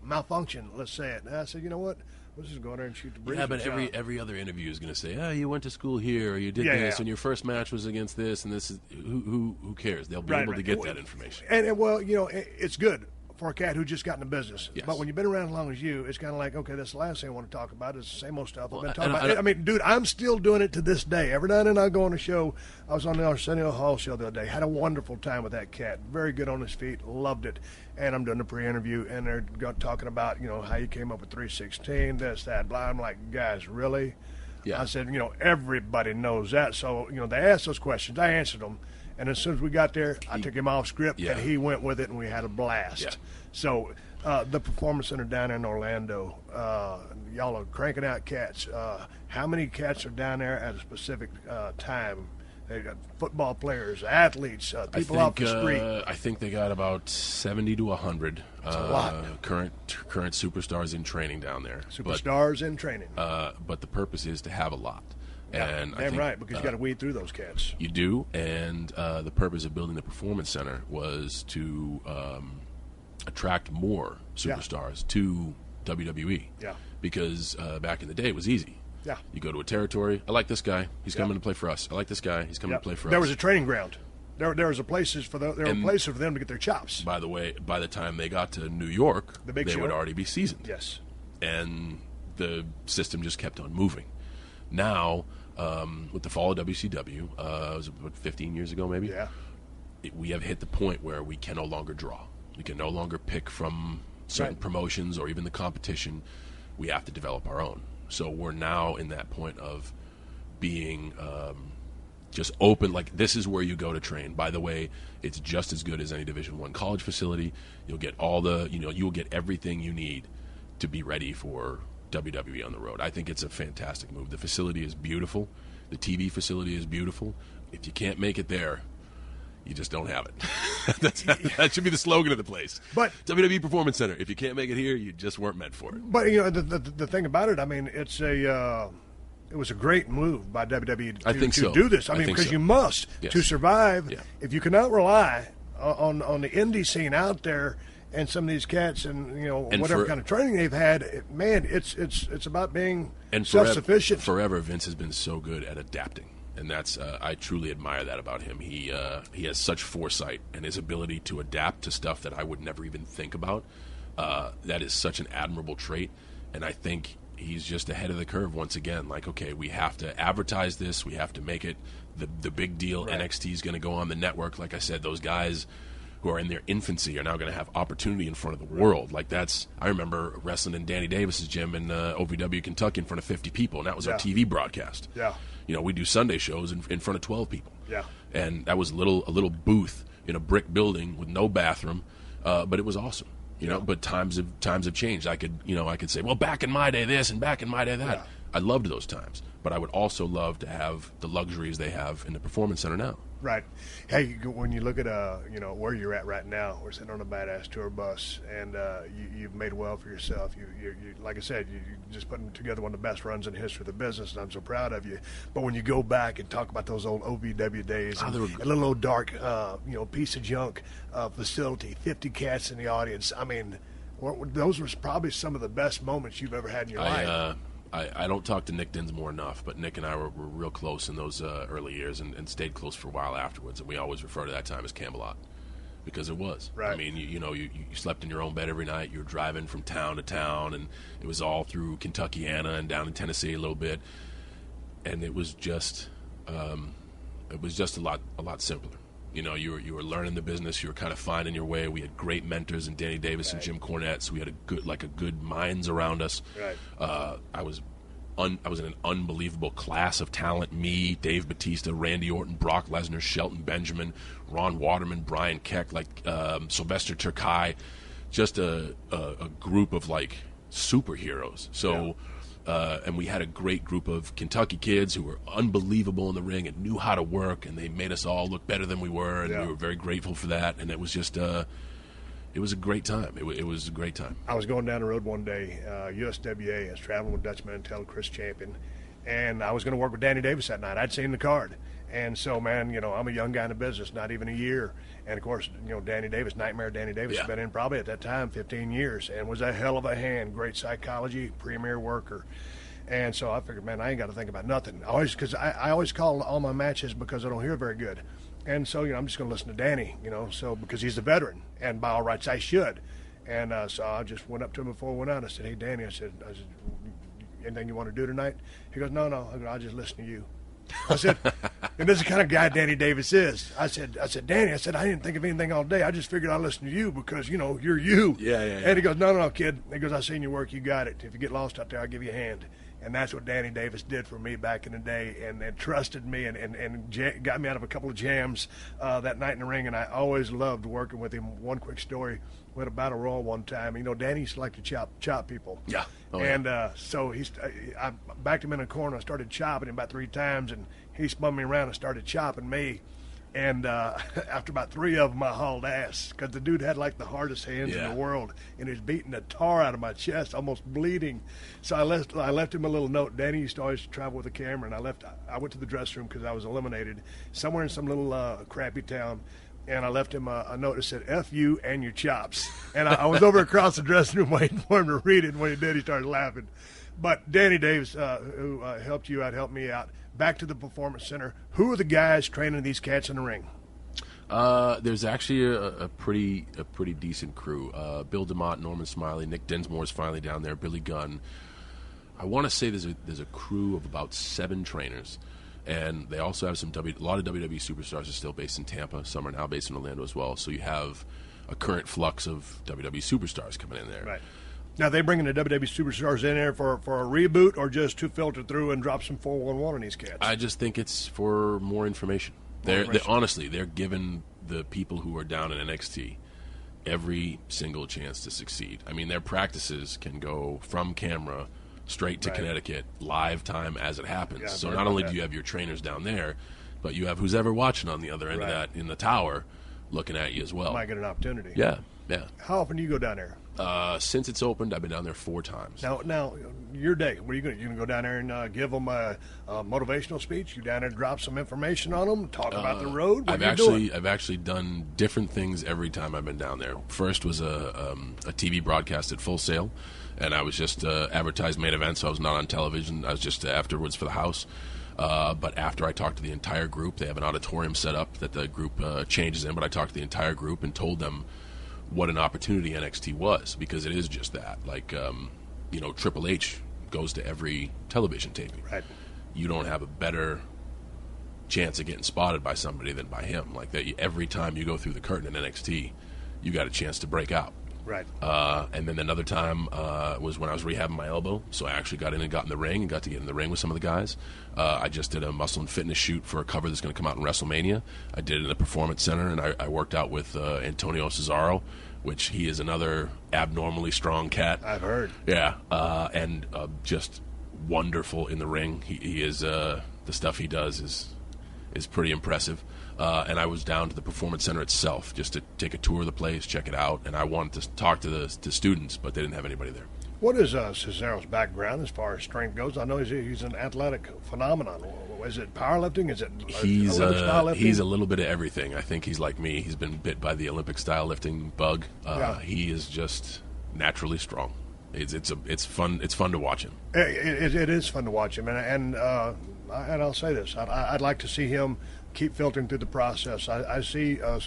malfunction, let's say it. And I said, you know what? Let's just go in there and shoot the breeze. Yeah, but every other interview is going to say, you went to school here, or you did this, and your first match was against this, and this is who cares? They'll be able to get that information. And well, it's good for a cat who just got in the business. Yes. But when you've been around as long as you, it's kind of like, okay, that's the last thing I want to talk about. It's the same old stuff I've been talking about. Dude, I'm still doing it to this day. Every now and then I go on a show. I was on the Arsenio Hall show the other day. Had a wonderful time with that cat. Very good on his feet. Loved it. And I'm doing the pre-interview, and they're talking about, how you came up with 316, this, that, blah. I'm like, guys, really? Yeah. I said, everybody knows that. So, they asked those questions. I answered them. And as soon as we got there, I took him off script, and he went with it, and we had a blast. Yeah. So the Performance Center down in Orlando, y'all are cranking out cats. How many cats are down there at a specific time? They got football players, athletes, people off the street. I think they got about 70 to 100 a lot. current superstars in training down there. Superstars in training. But the purpose is to have a lot. Yeah, and damn right, because you got to weed through those cats. You do, and the purpose of building the Performance Center was to attract more superstars to WWE. Yeah. Because back in the day, it was easy. Yeah. You go to a territory. I like this guy. He's coming to play for us. I like this guy. He's coming to play for us. There was a training ground. There was places for them to get their chops. By the way, by the time they got to New York, they would already be seasoned. Yes. And the system just kept on moving. Now, with the fall of WCW, it was about 15 years ago maybe, we have hit the point where we can no longer draw. We can no longer pick from certain promotions or even the competition. We have to develop our own. So we're now in that point of being just open, like this is where you go to train. By the way, it's just as good as any Division I college facility. You'll get you'll get everything you need to be ready for WWE on the road. I think it's a fantastic move. The facility is beautiful. The TV facility is beautiful. If you can't make it there, you just don't have it. That should be the slogan of the place. But WWE Performance Center. If you can't make it here, you just weren't meant for it. But the thing about it, I mean, it was a great move by WWE to do this. I mean, because you must to survive. Yeah. If you cannot rely on the indie scene out there and some of these cats and whatever kind of training they've had, man, it's about being self-sufficient. Forever, Vince has been so good at adapting. And that's I truly admire that about him. He has such foresight, and his ability to adapt to stuff that I would never even think about. That is such an admirable trait, and I think he's just ahead of the curve once again. Like, okay, we have to advertise this. We have to make it the big deal. Right. NXT is going to go on the network. Like I said, those guys who are in their infancy are now going to have opportunity in front of the world. Like I remember wrestling in Danny Davis's gym in OVW, Kentucky in front of 50 people, and that was our TV broadcast. Yeah. We do Sunday shows in front of 12 people. Yeah. And that was a little booth in a brick building with no bathroom, but it was awesome. But times have changed. I could say, well, back in my day this and back in my day that. Yeah. I loved those times, but I would also love to have the luxuries they have in the Performance Center now. Right. Hey, when you look at where you're at right now, we're sitting on a badass tour bus, and you've made well for yourself. You like I said, you just putting together one of the best runs in the history of the business, and I'm so proud of you. But when you go back and talk about those old OVW days, a little old dark, piece of junk facility, 50 cats in the audience. I mean, those were probably some of the best moments you've ever had in your life. I don't talk to Nick Dinsmore enough, but Nick and I were real close in those early years and stayed close for a while afterwards. And we always refer to that time as Camelot because it was. Right. I mean, you slept in your own bed every night. You were driving from town to town, and it was all through Kentuckiana and down in Tennessee a little bit. And it was just a lot simpler. You were learning the business. You were kind of finding your way. We had great mentors in Danny Davis and Jim Cornette, so we had a good minds around us. Right. I was in an unbelievable class of talent. Me, Dave Bautista, Randy Orton, Brock Lesnar, Shelton Benjamin, Ron Waterman, Brian Keck, Sylvester Terkay, just a group of superheroes. So. And we had a great group of Kentucky kids who were unbelievable in the ring and knew how to work, and they made us all look better than we were, and we were very grateful for that. And it was just, it was a great time. It was a great time. I was going down the road one day, USWA. I was traveling with Dutch Mantel, Chris Champion, and I was going to work with Danny Davis that night. I'd seen the card. And so, man, I'm a young guy in the business, not even a year. And, of course, Danny Davis, Nightmare Danny Davis, had been in probably at that time 15 years and was a hell of a hand, great psychology, premier worker. And so I figured, man, I ain't got to think about nothing. Because I always call all my matches because I don't hear very good. And so, I'm just going to listen to Danny, because he's a veteran. And by all rights, I should. And so I just went up to him before we went out. I said, hey, Danny, I said, anything you want to do tonight? He goes, no, I'll just listen to you. I said, and this is the kind of guy Danny Davis is. I said, Danny, I didn't think of anything all day. I just figured I'd listen to you because, you're you. Yeah. And he goes, no, kid. He goes, I seen your work. You got it. If you get lost out there, I'll give you a hand. And that's what Danny Davis did for me back in the day and trusted me and got me out of a couple of jams that night in the ring. And I always loved working with him. One quick story. We had a battle royal one time. Danny used to like to chop people. Yeah. So I backed him in a corner. I started chopping him about 3 times, and he spun me around and started chopping me. And after about 3 of them, I hauled ass because the dude had the hardest hands in the world, and he was beating the tar out of my chest, almost bleeding. So I left him a little note. Danny used to always travel with a camera, and I went to the dressing room because I was eliminated somewhere in some little crappy town. And I left him a note that said, F you and your chops. And I was over across the dressing room waiting for him to read it. And when he did, he started laughing. But Danny Davis, who helped you out, helped me out. Back to the Performance Center. Who are the guys training these cats in the ring? There's actually a pretty decent crew. Bill DeMott, Norman Smiley, Nick Dinsmore's finally down there, Billy Gunn. I want to say there's a crew of about 7 trainers, and they also have a lot of WWE superstars are still based in Tampa. Some are now based in Orlando as well. So you have a current flux of WWE superstars coming in there. Right. Now, they bringing the WWE superstars in there for a reboot, or just to filter through and drop some 411 on these cats? I just think it's for more information. Honestly, they're giving the people who are down in NXT every single chance to succeed. I mean, their practices can go from camera straight to Connecticut, live time as it happens. Yeah, so not only do you have your trainers down there, but you have who's ever watching on the other end of that in the tower looking at you as well. Might get an opportunity. Yeah. How often do you go down there? Since it's opened, I've been down there 4 times. Now, your day, what are you going to? You going to go down there and give them a motivational speech? You down there drop some information on them, talk about the road? I've actually done different things every time I've been down there. First was a TV broadcast at Full Sail, and I was just advertised main event, so I was not on television. I was just afterwards for the house. But after I talked to the entire group, they have an auditorium set up that the group changes in, but I talked to the entire group and told them what an opportunity NXT was, because it is just that. Like, Triple H goes to every television taping. Right. You don't have a better chance of getting spotted by somebody than by him. Like that, every time you go through the curtain in NXT, you got a chance to break out. Right. And then another time was when I was rehabbing my elbow, so I actually got in the ring and got to get in the ring with some of the guys. I just did a muscle and fitness shoot for a cover that's going to come out in WrestleMania. I did it in the Performance Center, and I worked out with Antonio Cesaro, which he is another abnormally strong cat. I've heard. Yeah, and just wonderful in the ring. He is the stuff he does is pretty impressive. And I was down to the Performance Center itself just to take a tour of the place, check it out, and I wanted to talk to the students, but they didn't have anybody there. What is Cesaro's background as far as strength goes? I know he's an athletic phenomenon. Is it powerlifting? Is it Olympic style lifting? He's a little bit of everything. I think he's like me. He's been bit by the Olympic style lifting bug. He is just naturally strong. It's fun. It's fun to watch him. It is fun to watch him, and I'll say this: I'd like to see him keep filtering through the process. I see a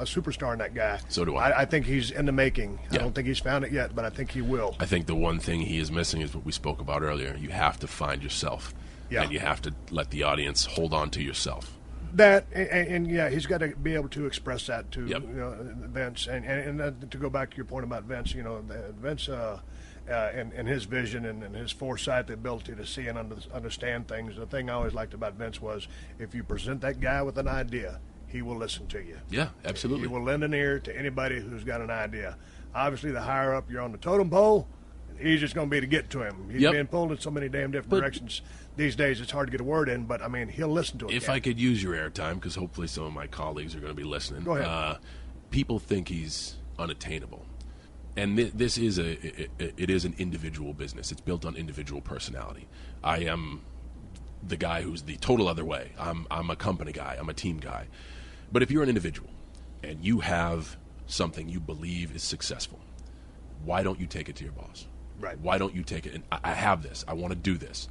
superstar in that guy. So do I. I think he's in the making. Yeah. I don't think he's found it yet, but I think he will. I think the one thing he is missing is what we spoke about earlier. You have to find yourself, and you have to let the audience hold on to yourself. That and he's got to be able to express that to Vince. And to go back to your point about Vince, Vince. And his vision and his foresight, the ability to see and understand things. The thing I always liked about Vince was if you present that guy with an idea, he will listen to you. Yeah, absolutely. He will lend an ear to anybody who's got an idea. Obviously, the higher up you're on the totem pole, the easier it's going to be to get to him. He's being pulled in so many damn different directions these days, it's hard to get a word in, but, I mean, he'll listen to it. If I could use your airtime, because hopefully some of my colleagues are going to be listening. Go ahead. People think he's unattainable. And this is it is an individual business. It's built on individual personality. I am the guy who's the total other way. I'm a company guy. I'm a team guy. But if you're an individual and you have something you believe is successful, why don't you take it to your boss? Right. Why don't you take it? And I have this. I want to do this.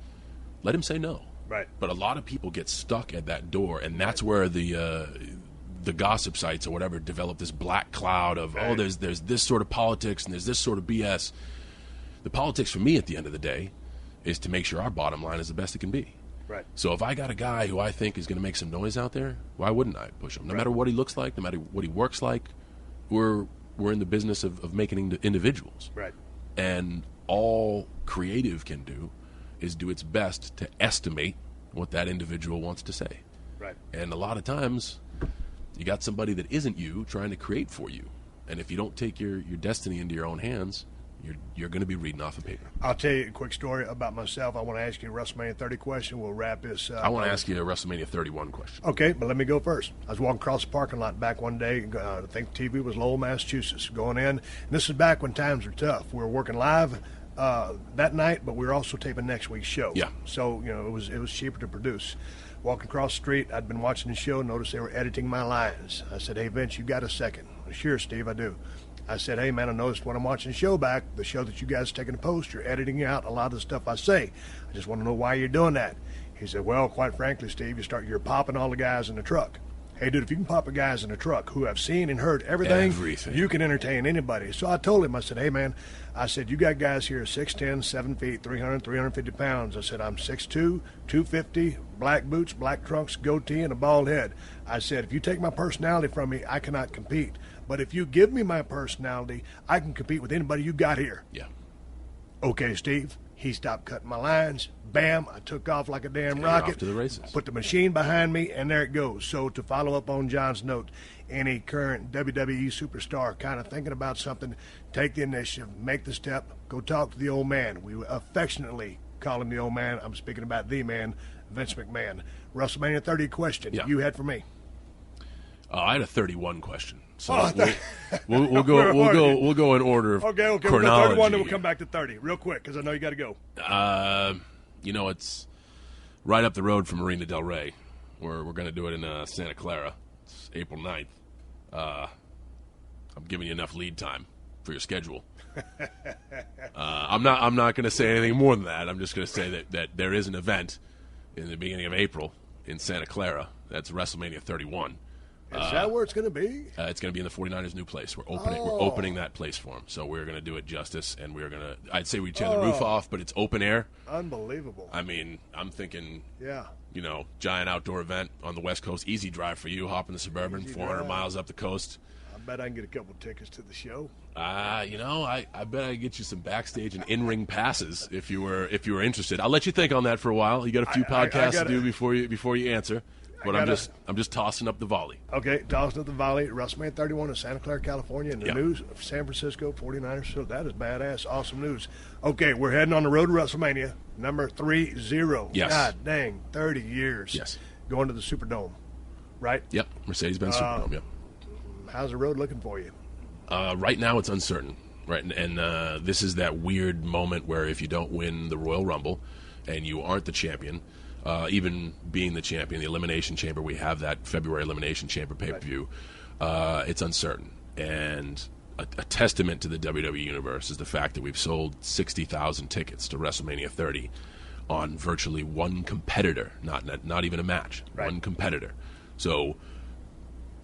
Let him say no. Right. But a lot of people get stuck at that door, and that's where the gossip sites or whatever develop this black cloud of there's this sort of politics and there's this sort of BS. The politics for me at the end of the day is to make sure our bottom line is the best it can be. Right. So if I got a guy who I think is going to make some noise out there, why wouldn't I push him? No matter what he looks like, no matter what he works like, we're in the business of making individuals. Right. And all creative can do is do its best to estimate what that individual wants to say. Right. And a lot of times you got somebody that isn't you trying to create for you. And if you don't take your destiny into your own hands, you're going to be reading off of paper. I'll tell you a quick story about myself. I want to ask you a WrestleMania 30 question. We'll wrap this up. I want to ask you a WrestleMania 31 question. Okay, but let me go first. I was walking across the parking lot back one day. I think TV was Lowell, Massachusetts, going in. And this is back when times were tough. We were working live that night, but we were also taping next week's show. Yeah. So, it was cheaper to produce. Walking across the street, I'd been watching the show, noticed they were editing my lines. I said, "Hey, Vince, you got a second?" "Sure, Steve, I do." I said, "Hey, man, I noticed when I'm watching the show back, the show that you guys are taking to post, you're editing out a lot of the stuff I say. I just want to know why you're doing that." He said, "Well, quite frankly, Steve, you're popping all the guys in the truck." hey, dude, if you can pop a guys in a truck who have seen and heard everything, you can entertain anybody. So I told him, I said, hey, man, I said, you got guys here 6'10", 7 feet, 300, 350 pounds. I said, I'm 6'2", 250, black boots, black trunks, goatee, and a bald head. I said, if you take my personality from me, I cannot compete. But if you give me my personality, I can compete with anybody you got here. Yeah. Okay, Steve. He stopped cutting my lines. Bam, I took off like a damn rocket. Off to the races. Put the machine behind me, and there it goes. So to follow up on John's note, any current WWE superstar kind of thinking about something, take the initiative, make the step, go talk to the old man. We affectionately call him the old man. I'm speaking about the man, Vince McMahon. WrestleMania 30 question you had for me. I had a 31 question. So we'll go in order of okay, chronology. We'll go 31, then we'll come back to 30 real quick because I know you got to go. It's right up the road from Marina Del Rey. We're going to do it in Santa Clara. It's April 9th. I'm giving you enough lead time for your schedule. I'm not going to say anything more than that. I'm just going to say that there is an event in the beginning of April in Santa Clara. That's WrestleMania 31. Is that where it's going to be? It's going to be in the 49ers' new place. We're opening that place for them. So we're going to do it justice, and we're going to – I'd say we tear the roof off, but it's open air. Unbelievable. I mean, I'm thinking, giant outdoor event on the West Coast. Easy drive for you, hop in the Suburban, 400 miles up the coast. I bet I can get a couple tickets to the show. I bet I could get you some backstage and in-ring passes if you were interested. I'll let you think on that for a while. You got a few podcasts to do before you answer. But I'm just tossing up the volley. Okay, tossing up the volley. WrestleMania 31 in Santa Clara, California, and the news of San Francisco 49ers. So that is badass. Awesome news. Okay, we're heading on the road to WrestleMania, number 30. Yes. God dang, 30 years. Yes. Going to the Superdome, right? Yep, Mercedes-Benz Superdome, yep. How's the road looking for you? Right now it's uncertain, right? And this is that weird moment where if you don't win the Royal Rumble and you aren't the champion, even being the champion, the Elimination Chamber, we have that February Elimination Chamber pay-per-view, it's uncertain. And a testament to the WWE Universe is the fact that we've sold 60,000 tickets to WrestleMania 30 on virtually one competitor, not even a match, one competitor. So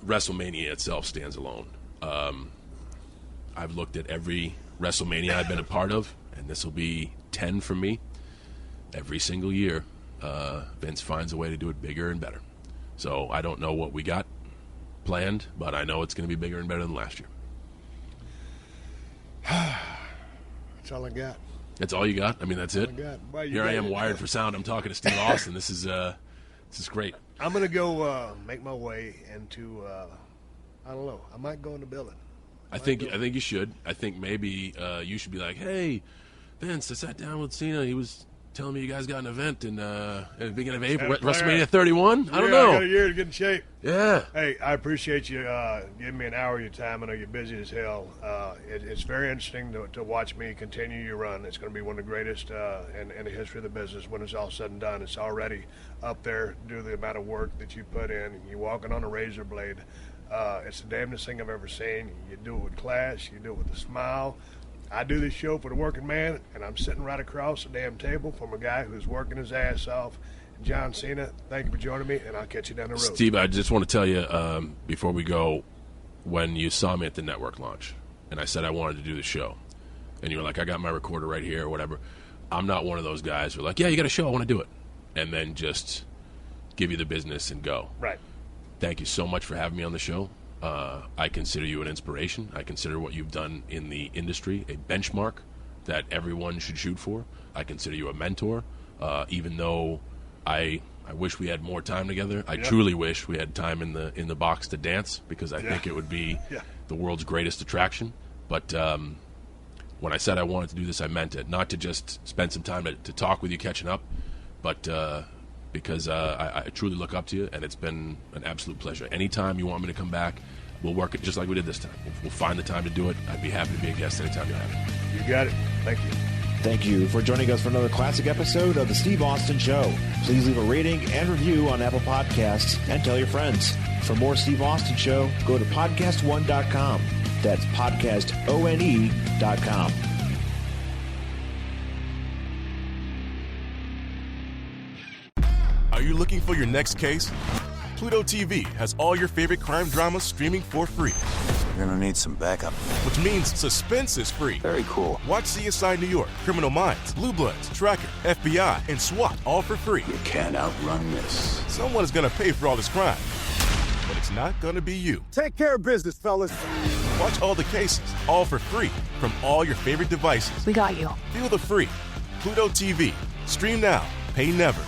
WrestleMania itself stands alone. I've looked at every WrestleMania I've been a part of, and this will be 10 for me. Every single year, Vince finds a way to do it bigger and better. So I don't know what we got planned, but I know it's going to be bigger and better than last year. That's all I got. That's all you got? I mean, that's it? Here I am wired for sound. I'm talking to Steve Austin. This is great. I'm going to go make my way into, I don't know, I might go in the building. I think you should. I think maybe you should be like, hey, Vince, I sat down with Cena. He was telling me you guys got an event in at the beginning of April, WrestleMania 31. I don't know. I got a year to get in shape. Yeah. Hey, I appreciate you giving me an hour of your time. I know you're busy as hell. It's very interesting to watch me continue your run. It's going to be one of the greatest in the history of the business when it's all said and done. It's already up there due to the amount of work that you put in. You're walking on a razor blade. It's the damnedest thing I've ever seen. You do it with class. You do it with a smile. I do this show for the working man, and I'm sitting right across the damn table from a guy who's working his ass off. John Cena, thank you for joining me, and I'll catch you down the road. Steve, I just want to tell you before we go, when you saw me at the network launch, and I said I wanted to do the show, and you were like, I got my recorder right here or whatever, I'm not one of those guys who are like, yeah, you got a show, I want to do it, and then just give you the business and go. Right. Thank you so much for having me on the show. I consider you an inspiration. I consider what you've done in the industry a benchmark that everyone should shoot for. I consider you a mentor, even though I wish we had more time together. I truly wish we had time in the box to dance, because I think it would be the world's greatest attraction. But when I said I wanted to do this, I meant it. Not to just spend some time to talk with you, catching up, but because I truly look up to you, and it's been an absolute pleasure. Anytime you want me to come back, we'll work it just like we did this time. We'll find the time to do it. I'd be happy to be a guest anytime you have it. You got it. Thank you. Thank you for joining us for another classic episode of The Steve Austin Show. Please leave a rating and review on Apple Podcasts and tell your friends. For more Steve Austin Show, go to PodcastOne.com. That's PodcastOne.com. Are you looking for your next case? Pluto TV has all your favorite crime dramas streaming for free. You're gonna need some backup. Which means suspense is free. Very cool. Watch CSI New York, Criminal Minds, Blue Bloods, Tracker, FBI, and SWAT all for free. You can't outrun this. Someone is gonna pay for all this crime. But it's not gonna be you. Take care of business, fellas. Watch all the cases, all for free, from all your favorite devices. We got you. Feel the free. Pluto TV. Stream now. Pay never.